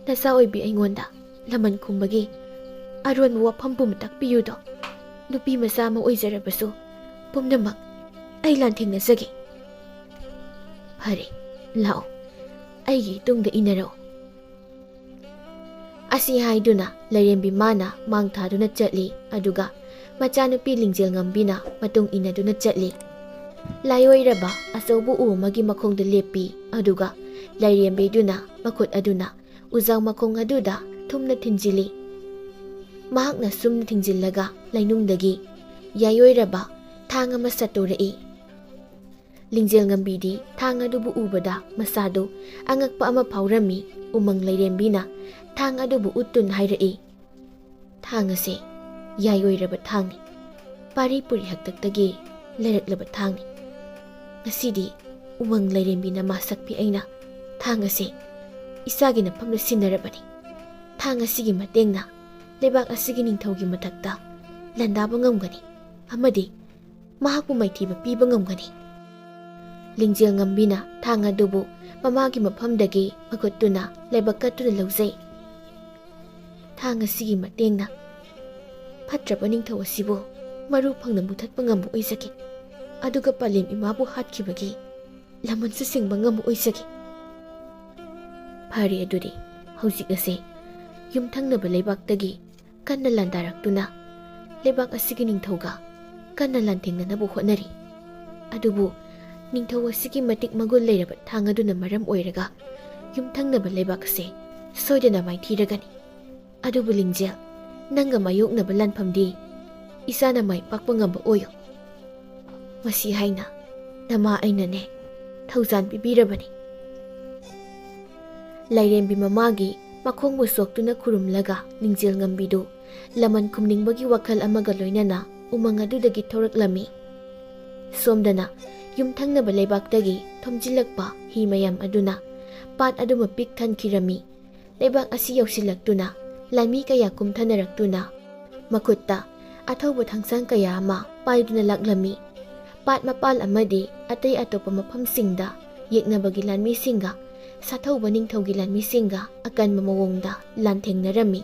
ꯅꯆꯥ ꯑꯣꯏꯕꯤ ꯑꯩꯉꯣꯟꯗ ꯂꯃꯟ ꯈꯨꯝꯕꯒꯤ ꯑꯔꯣꯟꯕ ꯋꯥꯐꯝ ꯄꯨꯝꯕ ꯇꯥꯛꯄꯤꯌꯨꯗꯣ꯫ ꯅꯨꯄꯤ ꯃꯆꯥ ꯑꯃ ꯑꯣꯏꯖꯔꯕꯁꯨ ꯄꯨꯝꯅꯃꯛ ꯑꯩ ꯂꯥꯟꯊꯦꯡꯅꯖꯒꯦ꯫ ꯐꯔꯦ, ꯂꯥꯛꯑꯣ, ꯑꯩꯒꯤ ꯏꯇꯨꯡꯗ ꯏꯟꯅꯔꯛꯑꯣ꯫ ꯑꯁꯤ ꯍꯥꯏꯗꯨꯅ ꯂꯩꯔꯦꯝꯕꯤ ꯃꯥꯅ ꯃꯥꯡ ꯊꯥꯗꯨꯅ ꯆꯠꯂꯤ ꯑꯗꯨꯒ ꯃꯆꯥꯅꯨꯄꯤ ꯂꯤꯡꯖꯦꯜ ꯉꯝꯕꯤꯅ ꯃꯇꯨꯡ ꯏꯟꯅꯗꯨꯅ ꯆꯠꯂꯤ꯫ ꯂꯥꯏꯑꯣꯏꯔꯕ ꯑꯆꯧꯕ ꯎ ꯑꯃꯒꯤ ꯃꯈꯣꯡꯗ ꯂꯦꯞꯄꯤ ꯑꯗꯨꯒ ꯂꯩꯔꯦꯝꯕꯤꯗꯨꯅ ꯃꯈꯨꯠ ꯑꯗꯨꯅ ꯎꯖꯥꯎ ꯃꯈꯣꯡ ꯑꯗꯨꯗ ꯊꯨꯝꯅ ꯊꯤꯟꯖꯤꯜꯂꯤ꯫ ꯃꯍꯥꯛꯅ ꯁꯨꯝꯅ ꯊꯤꯡꯖꯤꯜꯂꯒ ꯂꯩꯅꯨꯡꯗꯒꯤ ꯌꯥꯏꯑꯣꯏꯔꯕ ꯊꯥꯡ ꯑꯃ ꯁꯠꯇꯣꯔꯛꯏ꯫ ꯂꯤꯡꯖꯦꯜ ꯉꯝꯕꯤꯗꯤ ꯊꯥꯡ ꯑꯗꯨꯕꯨ ꯎꯕꯗ ꯃꯁꯥꯗꯨ ꯑꯉꯛꯄ ꯑꯃ ꯐꯥꯎꯔꯝꯃꯤ꯫ ꯎꯃꯪ ꯂꯩꯔꯦꯝꯕꯤꯅ ꯊꯥꯡ ꯑꯗꯨꯕꯨ ꯎꯠꯇꯨꯅ ꯍꯥꯏꯔꯛꯏ, "ꯊꯥꯡ ꯑꯁꯦ ꯌꯥꯏꯑꯣꯏꯔꯕ ꯊꯥꯡꯅꯤ, ꯄꯥꯔꯤ ꯄꯨꯔꯤ ꯍꯥꯛꯇꯛꯇꯒꯤ ꯂꯩꯔꯛꯂꯕ ꯊꯥꯡꯅꯤ꯫ ꯉꯁꯤꯗꯤ ꯎꯃꯪ ꯂꯩꯔꯦꯝꯕꯤꯅ ꯃꯥ ꯁꯛꯄꯤ ꯑꯩꯅ ꯊꯥꯡ ꯑꯁꯤ ꯏꯆꯥꯒꯤ ꯅꯐꯝꯗ ꯁꯤꯟꯅꯔꯕꯅꯤ꯫ ꯊꯥꯡ ꯑꯁꯤꯒꯤ ꯃꯇꯦꯡꯅ ꯂꯩꯕꯥꯛ ꯑꯁꯤꯒꯤ ꯅꯤꯡꯊꯧꯒꯤ ꯃꯊꯛꯇ ꯂꯥꯟꯗꯥꯕ ꯉꯝꯒꯅꯤ ꯑꯃꯗꯤ ꯃꯍꯥꯛꯄꯨ ꯃꯥꯏꯊꯤꯕ ꯄꯤꯕ ꯉꯝꯒꯅꯤ"꯫ ꯂꯤꯡꯖꯦꯜ ꯉꯝꯕꯤꯅ ꯊꯥꯡ ꯑꯗꯨꯕꯨ ꯃꯃꯥꯒꯤ ꯃꯐꯝꯗꯒꯤ ꯃꯈꯨꯠꯇꯨꯅ ꯂꯩꯕꯛ ꯀꯠꯇꯨꯅ ꯂꯧꯖꯩ꯫ "ꯊꯥꯡ ꯑꯁꯤꯒꯤ ꯃꯇꯦꯡꯅ ꯐꯠꯇ꯭ꯔꯕ ꯅꯤꯡꯊꯧ ꯑꯁꯤꯕꯨ ꯃꯔꯨ ꯐꯪꯅ ꯃꯨꯊꯠꯄ ꯉꯝꯕ ꯑꯣꯏꯖꯒꯦ, ꯑꯗꯨꯒ ꯄꯂꯦꯝ ꯏꯃꯥꯕꯨ ꯍꯥꯠꯈꯤꯕꯒꯤ ꯂꯃꯟꯁꯨ ꯁꯤꯡꯕ ꯉꯝꯕ ꯑꯣꯏꯖꯒꯦ"꯫ ꯐꯔꯦ, ꯑꯗꯨꯗꯤ ꯍꯧꯖꯤꯛ ꯑꯁꯦ ꯌꯨꯝꯊꯪꯅꯕ ꯂꯩꯕꯥꯛꯇꯒꯤ ꯀꯟꯅ ꯂꯥꯟꯗꯥꯔꯛꯇꯨꯅ ꯂꯩꯕꯥꯛ ꯑꯁꯤꯒꯤ ꯅꯤꯡꯊꯧꯒ ꯀꯟꯅ ꯂꯥꯟꯊꯦꯡꯅꯅꯕ ꯍꯣꯠꯅꯔꯤ꯫ ꯑꯗꯨꯕꯨ ꯅꯤꯡꯊꯧ ꯑꯁꯤꯒꯤ ꯃꯇꯤꯛ ꯃꯒꯨꯟ ꯂꯩꯔꯕ ꯊꯥꯡ ꯑꯗꯨꯅ ꯃꯔꯝ ꯑꯣꯏꯔꯒ ꯌꯨꯝꯊꯪꯅꯕ ꯂꯩꯕꯥꯛ ꯑꯁꯤ ꯁꯣꯏꯗꯅ ꯃꯥꯏꯊꯤꯔꯒꯅꯤ꯫ ꯑꯗꯨꯕꯨ ꯂꯤꯡꯖꯦꯜ, ꯅꯪꯒ ꯃꯥꯌꯣꯛꯅꯕ ꯂꯥꯟꯐꯝꯗꯤ ꯏꯆꯥꯅ ꯃꯥꯏ ꯄꯥꯛꯄ ꯉꯝꯕ ꯑꯣꯏꯌꯨ꯫ ꯃꯁꯤ ꯍꯥꯏꯅ ꯅꯃꯥ ꯑꯩꯅꯅꯦ ꯊꯧꯖꯥꯟ ꯄꯤꯕꯤꯔꯕꯅꯤ꯫ ꯂꯩꯔꯦꯝꯕꯤ ꯃꯃꯥꯒꯤ ꯃꯈꯣꯡꯕꯨ ꯁꯣꯛꯇꯨꯅ ꯈꯨꯔꯨꯝꯂꯒ ꯂꯤꯡꯖꯦꯜ ꯉꯝꯕꯤꯗꯨ ꯂꯃꯟ ꯈꯨꯝꯅꯤꯡꯕꯒꯤ ꯋꯥꯈꯜ ꯑꯃꯒ ꯂꯣꯏꯅꯅ ꯎꯃꯪ ꯑꯗꯨꯗꯒꯤ ꯊꯣꯔꯛꯂꯝꯃꯤ꯫ ꯁꯣꯝꯗꯅ ꯌꯨꯝꯊꯪꯅꯕ ꯂꯩꯕꯥꯛꯇꯒꯤ ꯊꯣꯝꯖꯤꯜꯂꯛꯄ ꯍꯤ ꯃꯌꯥꯝ ꯑꯗꯨꯅ ꯄꯥꯠ ꯑꯗꯨꯃ ꯄꯤꯛ ꯊꯟꯈꯤꯔꯝꯃꯤ꯫ ꯂꯩꯕꯥꯛ ꯑꯁꯤ ꯌꯧꯁꯤꯜꯂꯛꯇꯨꯅ ꯂꯥꯟꯃꯤ ꯀꯌꯥ ꯀꯨꯝꯊꯅꯔꯛꯇꯨꯅ ꯃꯈꯨꯠꯇ ꯑꯊꯧꯕ ꯊꯥꯡꯁꯥꯡ ꯀꯌꯥ ꯑꯃ ꯄꯥꯏꯗꯨꯅ ꯂꯥꯛꯂꯝꯃꯤ꯫ ꯄꯥꯠ ꯃꯄꯥꯜ ꯑꯃꯗꯤ ꯑꯇꯩ ꯑꯇꯣꯞꯄ ꯃꯐꯝꯁꯤꯡꯗ ꯌꯦꯛꯅꯕꯒꯤ ꯂꯥꯟꯃꯤꯁꯤꯡꯒ ꯁꯥꯊꯧꯕ ꯅꯤꯡꯊꯧꯒꯤ ꯂꯥꯟꯃꯤꯁꯤꯡꯒ ꯑꯀꯟꯕ ꯃꯑꯣꯡꯗ ꯂꯥꯟꯊꯦꯡꯅꯔꯝꯃꯤ꯫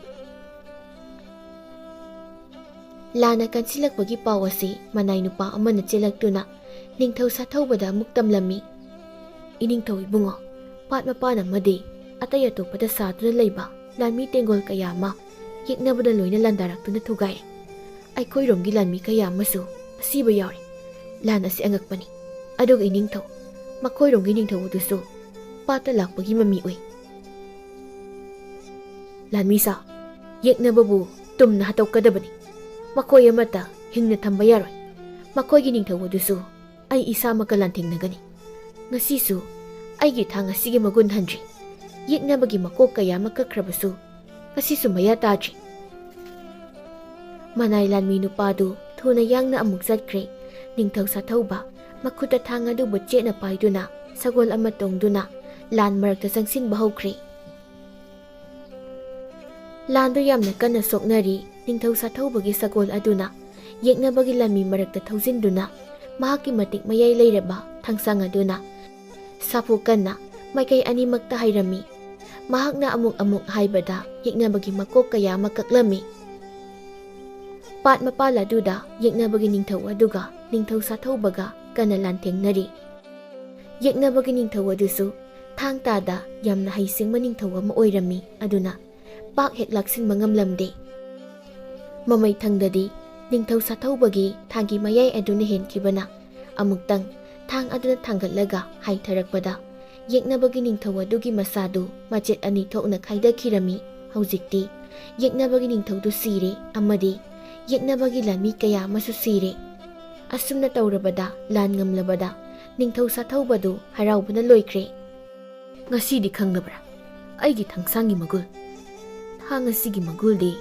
ꯂꯥꯟꯅ ꯀꯟꯁꯤꯜꯂꯛꯄꯒꯤ ꯄꯥꯎ ꯑꯁꯤ ꯃꯅꯥꯏ ꯅꯨꯄꯥ ꯑꯃꯅ ꯆꯦꯜꯂꯛꯇꯨꯅ ꯅꯤꯡꯊꯧ ꯁꯥꯊꯧꯕꯗ ꯑꯃꯨꯛ ꯇꯝꯂꯝꯃꯤ꯫ "ꯏꯅꯤꯡꯊꯧ ꯏꯕꯨꯡꯉꯣ, ꯄꯥꯠ ꯃꯄꯥꯟ ꯑꯃꯗꯤ ꯑꯇꯩ ꯑꯇꯣꯞꯄꯗ ꯁꯥꯗꯨꯅ ꯂꯩꯕ ꯂꯥꯟꯃꯤ ꯇꯦꯡꯒꯣꯜ ꯀꯌꯥ ꯑꯃ ꯌꯦꯛꯅꯕꯗ ꯂꯣꯏꯅ ꯂꯥꯟꯗꯥꯔꯛꯇꯨꯅ ꯊꯨꯒꯥꯏꯔꯦ꯫ ꯑꯩꯈꯣꯏꯔꯣꯝꯒꯤ ꯂꯥꯟꯃꯤ ꯀꯌꯥ ꯑꯃꯁꯨ ꯑꯁꯤꯕ ꯌꯥꯎꯔꯦ꯫ ꯂꯥꯟ ꯑꯁꯤ ꯑꯉꯛꯄꯅꯤ, ꯑꯗꯨꯒ ꯏꯅꯤꯡꯊꯧ, ꯃꯈꯣꯏꯔꯣꯝꯒꯤ ꯅꯤꯡꯊꯧ ꯑꯗꯨꯁꯨ ꯄꯥꯠꯇ ꯂꯥꯛꯄꯒꯤ ꯃꯃꯤ ꯎꯏ꯫ ꯂꯥꯟꯃꯤꯁꯥ, ꯌꯦꯛꯅꯕꯕꯨ ꯇꯨꯝꯅ ꯍꯥꯠꯇꯣꯛꯀꯗꯕꯅꯤ꯫ ꯃꯈꯣꯏ ꯑꯃꯠꯇ ꯍꯤꯡꯅ ꯊꯝꯕ ꯌꯥꯔꯣꯏ꯫ ꯃꯈꯣꯏꯒꯤ ꯅꯤꯡꯊꯧ ꯑꯗꯨꯁꯨ ꯑꯩ ꯏꯁꯥꯃꯛꯀ ꯂꯥꯟꯊꯦꯡꯅꯒꯅꯤ꯫ ꯉꯁꯤꯁꯨ ꯑꯩꯒꯤ ꯊꯥꯡ ꯑꯁꯤꯒꯤ ꯃꯒꯨꯟ ꯍꯟꯗ꯭ꯔꯤ꯫ ꯌꯦꯛꯅꯕꯒꯤ ꯃꯀꯣꯛ ꯀꯌꯥ ꯑꯃ ꯀꯛꯈ꯭ꯔꯕꯁꯨ ꯉꯁꯤꯁꯨ ꯃꯌꯥ ꯇꯥꯗ꯭ꯔꯤ"꯫ ꯃꯅꯥꯏ ꯂꯥꯟꯃꯤ ꯅꯨꯄꯥꯗꯨ ꯊꯨꯅ ꯌꯥꯡꯅ ꯑꯃꯨꯛ ꯆꯠꯈ꯭ꯔꯦ꯫ ꯅꯤꯡꯊꯧ ꯁꯥꯊꯧꯕ ꯃꯈꯨꯠꯇ ꯊꯥꯡ ꯑꯗꯨꯕꯨ ꯆꯦꯠꯅ ꯄꯥꯏꯗꯨꯅ ꯁꯒꯣꯜ ꯑꯃ ꯇꯣꯡꯗꯨꯅ ꯂꯥꯟ ꯃꯔꯛꯇ ꯆꯪꯁꯤꯟꯕ ꯍꯧꯈ꯭ꯔꯦ꯫ ꯂꯥꯟꯗꯨ ꯌꯥꯝꯅ ꯀꯟꯅ ꯁꯣꯛꯅꯔꯤ꯫ ꯅꯤꯡꯊꯧ ꯁꯥꯊꯧꯕꯒꯤ ꯁꯒꯣꯜ ꯑꯗꯨꯅ ꯌꯦꯛꯅꯕꯒꯤ ꯂꯥꯟꯃꯤ ꯃꯔꯛꯇ ꯊꯧꯖꯤꯟꯗꯨꯅ ꯃꯍꯥꯛꯀꯤ ꯃꯇꯤꯛ ꯃꯌꯥꯏ ꯂꯩꯔꯕ ꯊꯥꯡꯁꯥꯡ ꯑꯗꯨꯅ ꯁꯥꯐꯨ ꯀꯟꯅ ꯃꯥꯏꯀꯩ ꯑꯅꯤꯃꯛꯇ ꯍꯥꯏꯔꯝꯃꯤ꯫ ꯃꯍꯥꯛꯅ ꯑꯃꯨꯛ ꯑꯃꯨꯛ ꯍꯥꯏꯕꯗ ꯌꯦꯛꯅꯕꯒꯤ ꯃꯀꯣꯛ ꯀꯌꯥ ꯑꯃ ꯀꯛꯂꯝꯃꯤ꯫ ꯄꯥꯠ ꯃꯄꯥꯜ ꯑꯗꯨꯗ ꯌꯦꯛꯅꯕꯒꯤ ꯅꯤꯡꯊꯧ ꯑꯗꯨꯒ ꯅꯤꯡꯊꯧ ꯁꯥꯊꯧꯕꯒ ꯀꯟꯅ ꯂꯥꯟꯊꯦꯡꯅꯔꯤ꯫ ꯌꯦꯛꯅꯕꯒꯤ ꯅꯤꯡꯊꯧ ꯑꯗꯨꯁꯨ ꯊꯥꯡ ꯇꯥꯗ ꯌꯥꯝꯅ ꯍꯩꯁꯤꯡꯕ ꯅꯤꯡꯊꯧ ꯑꯃ ꯑꯣꯏꯔꯝꯃꯤ ꯑꯗꯨꯅ ꯄꯥꯛ ꯍꯦꯛ ꯂꯥꯛꯁꯤꯟꯕ ꯉꯝꯂꯝꯗꯦ꯫ ꯃꯃꯩꯊꯪꯗꯗꯤ ꯅꯤꯡꯊꯧ ꯁꯥꯊꯧꯕꯒꯤ ꯊꯥꯡꯒꯤ ꯃꯌꯥꯏ ꯑꯗꯨꯅ ꯍꯦꯟꯈꯤꯕꯅ ꯑꯃꯨꯛꯇꯪ ꯊꯥꯡ ꯑꯗꯨꯅ ꯊꯥꯡꯒꯠꯂꯒ ꯍꯥꯏꯊꯔꯛꯄꯗ ꯌꯦꯛꯅꯕꯒꯤ ꯅꯤꯡꯊꯧ ꯑꯗꯨꯒꯤ ꯃꯁꯥꯗꯨ ꯃꯆꯦꯠ ꯑꯅꯤ ꯊꯣꯛꯅ ꯈꯥꯏꯗꯈꯤꯔꯝꯃꯤ꯫ ꯍꯧꯖꯤꯛꯇꯤ ꯌꯦꯛꯅꯕꯒꯤ ꯅꯤꯡꯊꯧꯗꯨ ꯁꯤꯔꯦ ꯑꯃꯗꯤ ꯌꯦꯛꯅꯕꯒꯤ ꯂꯥꯟꯃꯤ ꯀꯌా ꯑꯃꯁꯨ ꯁꯤꯔꯦ꯫ ꯑꯁꯨꯝꯅ ꯇꯧꯔꯕꯗ ꯂꯥꯟ ꯉꯝꯂꯕꯗ ꯅꯤꯡꯊꯧ ꯁꯥꯊꯧꯕꯗꯨ ꯍꯔꯥꯎꯕꯅ ꯂꯣꯏꯈ꯭ꯔꯦ꯫ "ꯉꯁꯤꯗꯤ ꯈꯪꯂꯕ꯭ꯔꯥ ꯑꯩꯒꯤ ꯊꯥꯡꯁꯥꯡꯒꯤ ꯃꯒꯨꯜ? ꯊꯥꯡ ꯑꯁꯤꯒꯤ ꯃꯒꯨꯜꯗꯤ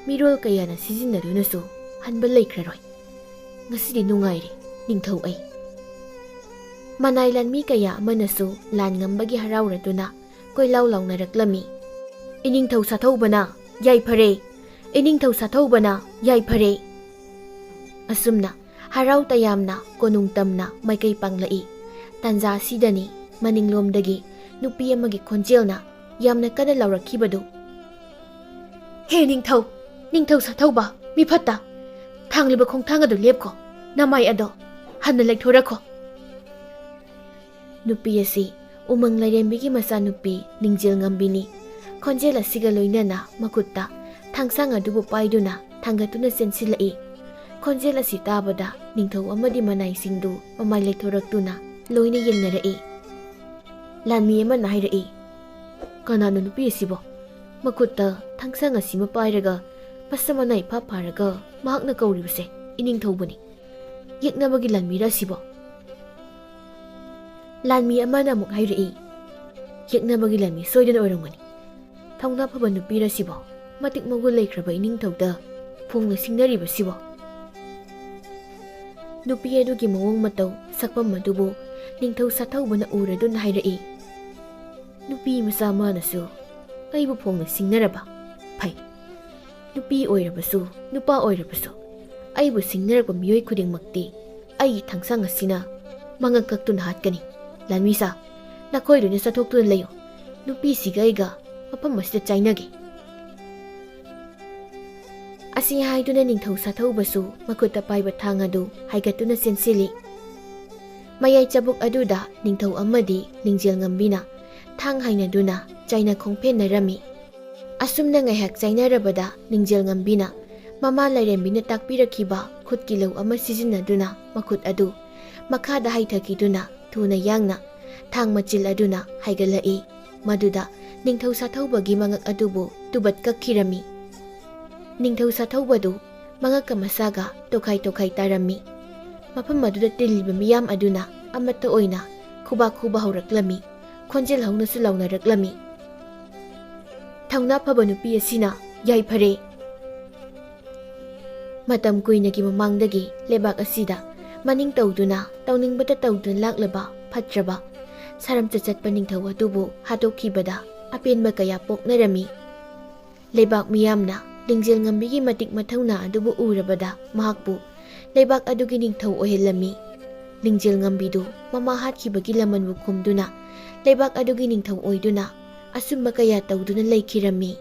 ꯃꯤꯔꯣꯜ ꯀꯌꯥꯅ ꯁꯤꯖꯤꯟꯅꯗꯨꯅꯁꯨ ꯍꯟꯕ ꯂꯩꯈ꯭ꯔꯔꯣꯏ꯫ ꯉꯁꯤꯗꯤ ꯅꯨꯡꯉꯥꯏꯔꯦ ꯅꯤꯡꯊꯧ ꯑꯩ"꯫ ꯃꯅꯥꯏ ꯂꯥꯟꯃꯤ ꯀꯌꯥ ꯑꯃꯅꯁꯨ ꯂꯥꯟ ꯉꯝꯕꯒꯤ ꯍꯔꯥꯎꯔꯗꯨꯅ ꯀꯣꯏꯂꯥꯎ ꯂꯥꯎꯅꯔꯛꯂꯝꯃꯤ꯫ "ꯏꯅꯤꯡꯊꯧ ꯁꯥꯊꯧꯕꯅ ꯌꯥꯏꯐꯔꯦ! ꯏꯅꯤꯡꯊꯧ ꯁꯥꯊꯧꯕꯅ ꯌꯥꯏꯐꯔꯦ!" ꯑꯁꯨꯝꯅ ꯍꯔꯥꯎ ꯇꯌꯥꯝꯅ ꯀꯣꯅꯨꯡ ꯇꯝꯅ ꯃꯥꯏꯀꯩ ꯄꯥꯡꯂꯛꯏ꯫ ꯇꯥꯟꯖꯥ ꯑꯁꯤꯗꯅꯤ ꯃꯅꯤꯡꯂꯣꯝꯗꯒꯤ ꯅꯨꯄꯤ ꯑꯃꯒꯤ ꯈꯣꯟꯖꯦꯜꯅ ꯌꯥꯝꯅ ꯀꯟꯅ ꯂꯥꯎꯔꯛꯈꯤꯕꯗꯨ꯫ "ꯍꯦ ꯅꯤꯡꯊꯧ! ꯅꯤꯡꯊꯧ ꯁꯥꯊꯧꯕ ꯃꯤꯐꯠꯇ! ꯊꯥꯡꯂꯤꯕ ꯈꯣꯡꯊꯥꯡ ꯑꯗꯨ ꯂꯦꯞꯈꯣ, ꯅꯃꯥꯏ ꯑꯗꯣ ꯍꯟꯅ ꯂꯩꯊꯣꯔꯛꯈꯣ"꯫ ꯅꯨꯄꯤ ꯑꯁꯤ ꯎꯃꯪ ꯂꯩꯔꯦꯝꯕꯤꯒꯤ ꯃꯆꯥꯅꯨꯄꯤ ꯂꯤꯡꯖꯦꯜ ꯉꯝꯕꯤꯅꯤ꯫ ꯈꯣꯟꯖꯦꯜ ꯑꯁꯤꯒ ꯂꯣꯏꯅꯅ ꯃꯈꯨꯠꯇ ꯊꯥꯡꯁꯥꯡ ꯑꯗꯨꯕꯨ ꯄꯥꯏꯗꯨꯅ ꯊꯥꯡꯒꯠꯇꯨꯅ ꯆꯦꯟꯁꯤꯜꯂꯛꯏ꯫ ꯈꯣꯟꯖꯦꯜ ꯑꯁꯤ ꯇꯥꯕꯗ ꯅꯤꯡꯊꯧ ꯑꯃꯗꯤ ꯃꯅꯥꯏꯁꯤꯡꯗꯨ ꯃꯃꯥꯏ ꯂꯩꯊꯣꯔꯛꯇꯨꯅ ꯂꯣꯏꯅ ꯌꯦꯡꯅꯔꯛꯏ꯫ ꯂꯥꯟꯃꯤ ꯑꯃꯅ ꯍꯥꯏꯔꯛꯏ, "ꯀꯅꯥꯅꯣ ꯅꯨꯄꯤ ꯑꯁꯤꯕꯣ? ꯃꯈꯨꯠꯇ ꯊꯥꯡꯁꯥꯡ ꯑꯁꯤꯃ ꯄꯥꯏꯔꯒ ꯃꯁꯝ ꯃꯅꯥꯏ ꯏꯐꯥ ꯐꯥꯔꯒ ꯃꯍꯥꯛꯅ ꯀꯧꯔꯤꯕꯁꯦ ꯏꯅꯤꯡꯊꯧꯕꯨꯅꯤ꯫ ꯌꯦꯛꯅꯕꯒꯤ ꯂꯥꯟꯃꯤꯔ ꯑꯁꯤꯕꯣ?" ꯂꯥꯟꯃꯤ ꯑꯃꯅ ꯑꯃꯨꯛ ꯍꯥꯏꯔꯛꯏ, "ꯌꯦꯛꯅꯕꯒꯤ ꯂꯥꯟꯃꯤ ꯁꯣꯏꯗꯅ ꯑꯣꯏꯔꯝꯒꯅꯤ꯫ ꯊꯧꯅꯥ ꯐꯕ ꯅꯨꯄꯤꯔ ꯁꯤꯕꯣ? ꯃꯇꯤꯛ ꯃꯒꯨꯟ ꯂꯩꯈ꯭ꯔꯕ ꯏꯅꯤꯡꯊꯧꯗ ꯐꯣꯡꯅ ꯁꯤꯡꯅꯔꯤꯕꯁꯤꯕꯣ?" ꯅꯨꯄꯤ ꯑꯗꯨꯒꯤ ꯃꯑꯣꯡ ꯃꯇꯧ ꯁꯛꯐꯝ ꯑꯗꯨꯕꯨ ꯅꯤꯡꯊꯧ ꯁꯥꯊꯧꯕꯅ ꯎꯔꯗꯨꯅ ꯍꯥꯏꯔꯛꯏ, "ꯅꯨꯄꯤ ꯃꯆꯥ ꯑꯃꯅꯁꯨ ꯑꯩꯕꯨ ꯐꯣꯡꯅ ꯁꯤꯡꯅꯔꯕ? ꯐꯩ, ꯅꯨꯄꯤ ꯑꯣꯏꯔꯕꯁꯨ ꯅꯨꯄꯥ ꯑꯣꯏꯔꯕꯁꯨ ꯑꯩꯕꯨ ꯁꯤꯡꯅꯔꯛꯄ ꯃꯤꯑꯣꯏ ꯈꯨꯗꯤꯡꯃꯛꯇꯤ ꯑꯩꯒꯤ ꯊꯥꯡꯁꯥꯡ ꯑꯁꯤꯅ ꯃꯉꯛ ꯀꯛꯇꯨꯅ ꯍꯥꯠꯀꯅꯤ꯫ ꯂꯥꯟꯃꯤꯁꯥ, ꯅꯈꯣꯏꯗꯨꯅ ꯆꯠꯊꯣꯛꯇꯨꯅ ꯂꯩꯌꯨ꯫ ꯅꯨꯄꯤꯁꯤꯒ ꯑꯩꯒ ꯃꯐꯝ ꯑꯁꯤꯗ ꯆꯥꯏꯅꯒꯦ." ꯑꯁꯤ ꯍꯥꯏꯗꯨꯅ ꯅꯤꯡꯊꯧ ꯁꯥꯊꯧꯕꯁꯨ ꯃꯈꯨꯠꯇ ꯄꯥꯏꯕ ꯊꯥꯡ ꯑꯗꯨ ꯍꯥꯏꯒꯠꯇꯨꯅ ꯆꯦꯟꯁꯤꯜꯂꯤ꯫ ꯃꯌꯥꯏ ꯆꯕꯨꯛ ꯑꯗꯨꯗ ꯅꯤꯡꯊꯧ ꯑꯃꯗꯤ ꯂꯤꯡꯖꯦꯜ ꯉꯝꯕꯤꯅ ꯊꯥꯡ ꯍꯥꯏꯅꯗꯨꯅ ꯆꯥꯏꯅ ꯈꯣꯡꯐꯦꯟꯅꯔꯝꯃꯤ꯫ ꯑꯁꯨꯝꯅ ꯉꯥꯏꯍꯥꯛ ꯆꯥꯏꯅꯔꯕꯗ ꯅꯤꯡꯖꯦꯜ ꯉꯝꯕꯤꯅ ꯃꯃꯥ ꯂꯥꯏꯔꯦꯝꯕꯤꯅ ꯇꯥꯛꯄꯤꯔꯛꯈꯤꯕ ꯈꯨꯠꯀꯤ ꯂꯧ ꯑꯃ ꯁꯤꯖꯤꯟꯅꯗꯨꯅ ꯃꯈꯨꯠ ꯑꯗꯨ ꯃꯈꯥꯗ ꯍꯩꯊꯈꯤꯗꯨꯅ ꯊꯨꯅ ꯌꯥꯡꯅ ꯊꯥꯡ ꯃꯆꯤꯜ ꯑꯗꯨꯅ ꯍꯥꯏꯒꯠꯂꯛꯏ꯫ ꯃꯗꯨꯗ ꯅꯤꯡꯊꯧ ꯁꯥꯊꯧꯕꯒꯤ ꯃꯉꯛ ꯑꯗꯨꯕꯨ ꯇꯨꯕꯠ ꯀꯛꯈꯤꯔꯝꯃꯤ꯫ ꯅꯤꯡꯊꯧ ꯁꯥꯊꯧꯕꯗꯨ ꯃꯉꯛꯀ ꯃꯁꯥꯒ ꯇꯣꯈꯥꯏ ꯇꯣꯈꯥꯏ ꯇꯥꯔꯝꯃꯤ꯫ ꯃꯐꯝ ꯑꯗꯨꯗ ꯇꯤꯜꯂꯤꯕ ꯃꯤꯌꯥꯝ ꯑꯗꯨꯅ ꯑꯃꯠꯇ ꯑꯣꯏꯅ ꯈꯨꯕꯥꯛ ꯈꯨꯕ ꯍꯧꯔꯛꯂꯝꯃꯤ꯫ ꯈꯣꯟꯖꯦꯜ ꯍꯧꯅꯁꯨ ꯂꯥꯎꯅꯔꯛꯂꯝꯃꯤ, "ꯊꯧꯅꯥ ꯐꯕ ꯅꯨꯄꯤ ꯑꯁꯤꯅ ꯌꯥꯏꯐꯔꯦ!" ꯃꯇꯝ ꯀꯨꯏꯅꯒꯤ ꯃꯃꯥꯡꯗꯒꯤ ꯂꯩꯕꯥꯛ ꯑꯁꯤꯗ ꯃꯅꯤꯡ ꯇꯧꯗꯨꯅ ꯇꯧꯅꯤꯡꯕꯇ ꯇꯧꯗꯨꯅ ꯂꯥꯛꯂꯕ ꯐꯠꯇ꯭ꯔꯕ ꯁꯔꯝꯆꯠ ꯆꯠꯄ ꯅꯤꯡꯊꯧ ꯑꯗꯨꯕꯨ ꯍꯥꯠꯇꯣꯛꯈꯤꯕꯗ ꯑꯄꯦꯟꯕ ꯀꯌꯥ ꯄꯣꯛꯅꯔꯝꯃꯤ꯫ ꯂꯩꯕꯥꯛ ꯃꯤꯌꯥꯝꯅ ꯂꯤꯡꯖꯦꯜ ꯉꯝꯕꯤꯒꯤ ꯃꯇꯤꯛ ꯃꯊꯧꯅꯥ ꯑꯗꯨꯕꯨ ꯎꯔꯕꯗ ꯃꯍꯥꯛꯄꯨ ꯂꯩꯕꯥꯛ ꯑꯗꯨꯒꯤ ꯅꯤꯡꯊꯧ ꯑꯣꯏꯍꯜꯂꯝꯃꯤ꯫ ꯂꯤꯡꯖꯦꯜ ꯉꯝꯕꯤꯗꯨ ꯃꯃꯥ ꯍꯥꯠꯈꯤꯕꯒꯤ ꯂꯃꯟꯕꯨ ꯈꯨꯝꯗꯨꯅ ꯂꯩꯕꯥꯛ ꯑꯗꯨꯒꯤ ꯅꯤꯡꯊꯧ ꯑꯣꯏꯗꯨꯅ ꯑꯆꯨꯝꯕ ꯀꯌꯥ ꯇꯧꯗꯨꯅ ꯂꯩꯈꯤꯔꯝꯃꯤ꯫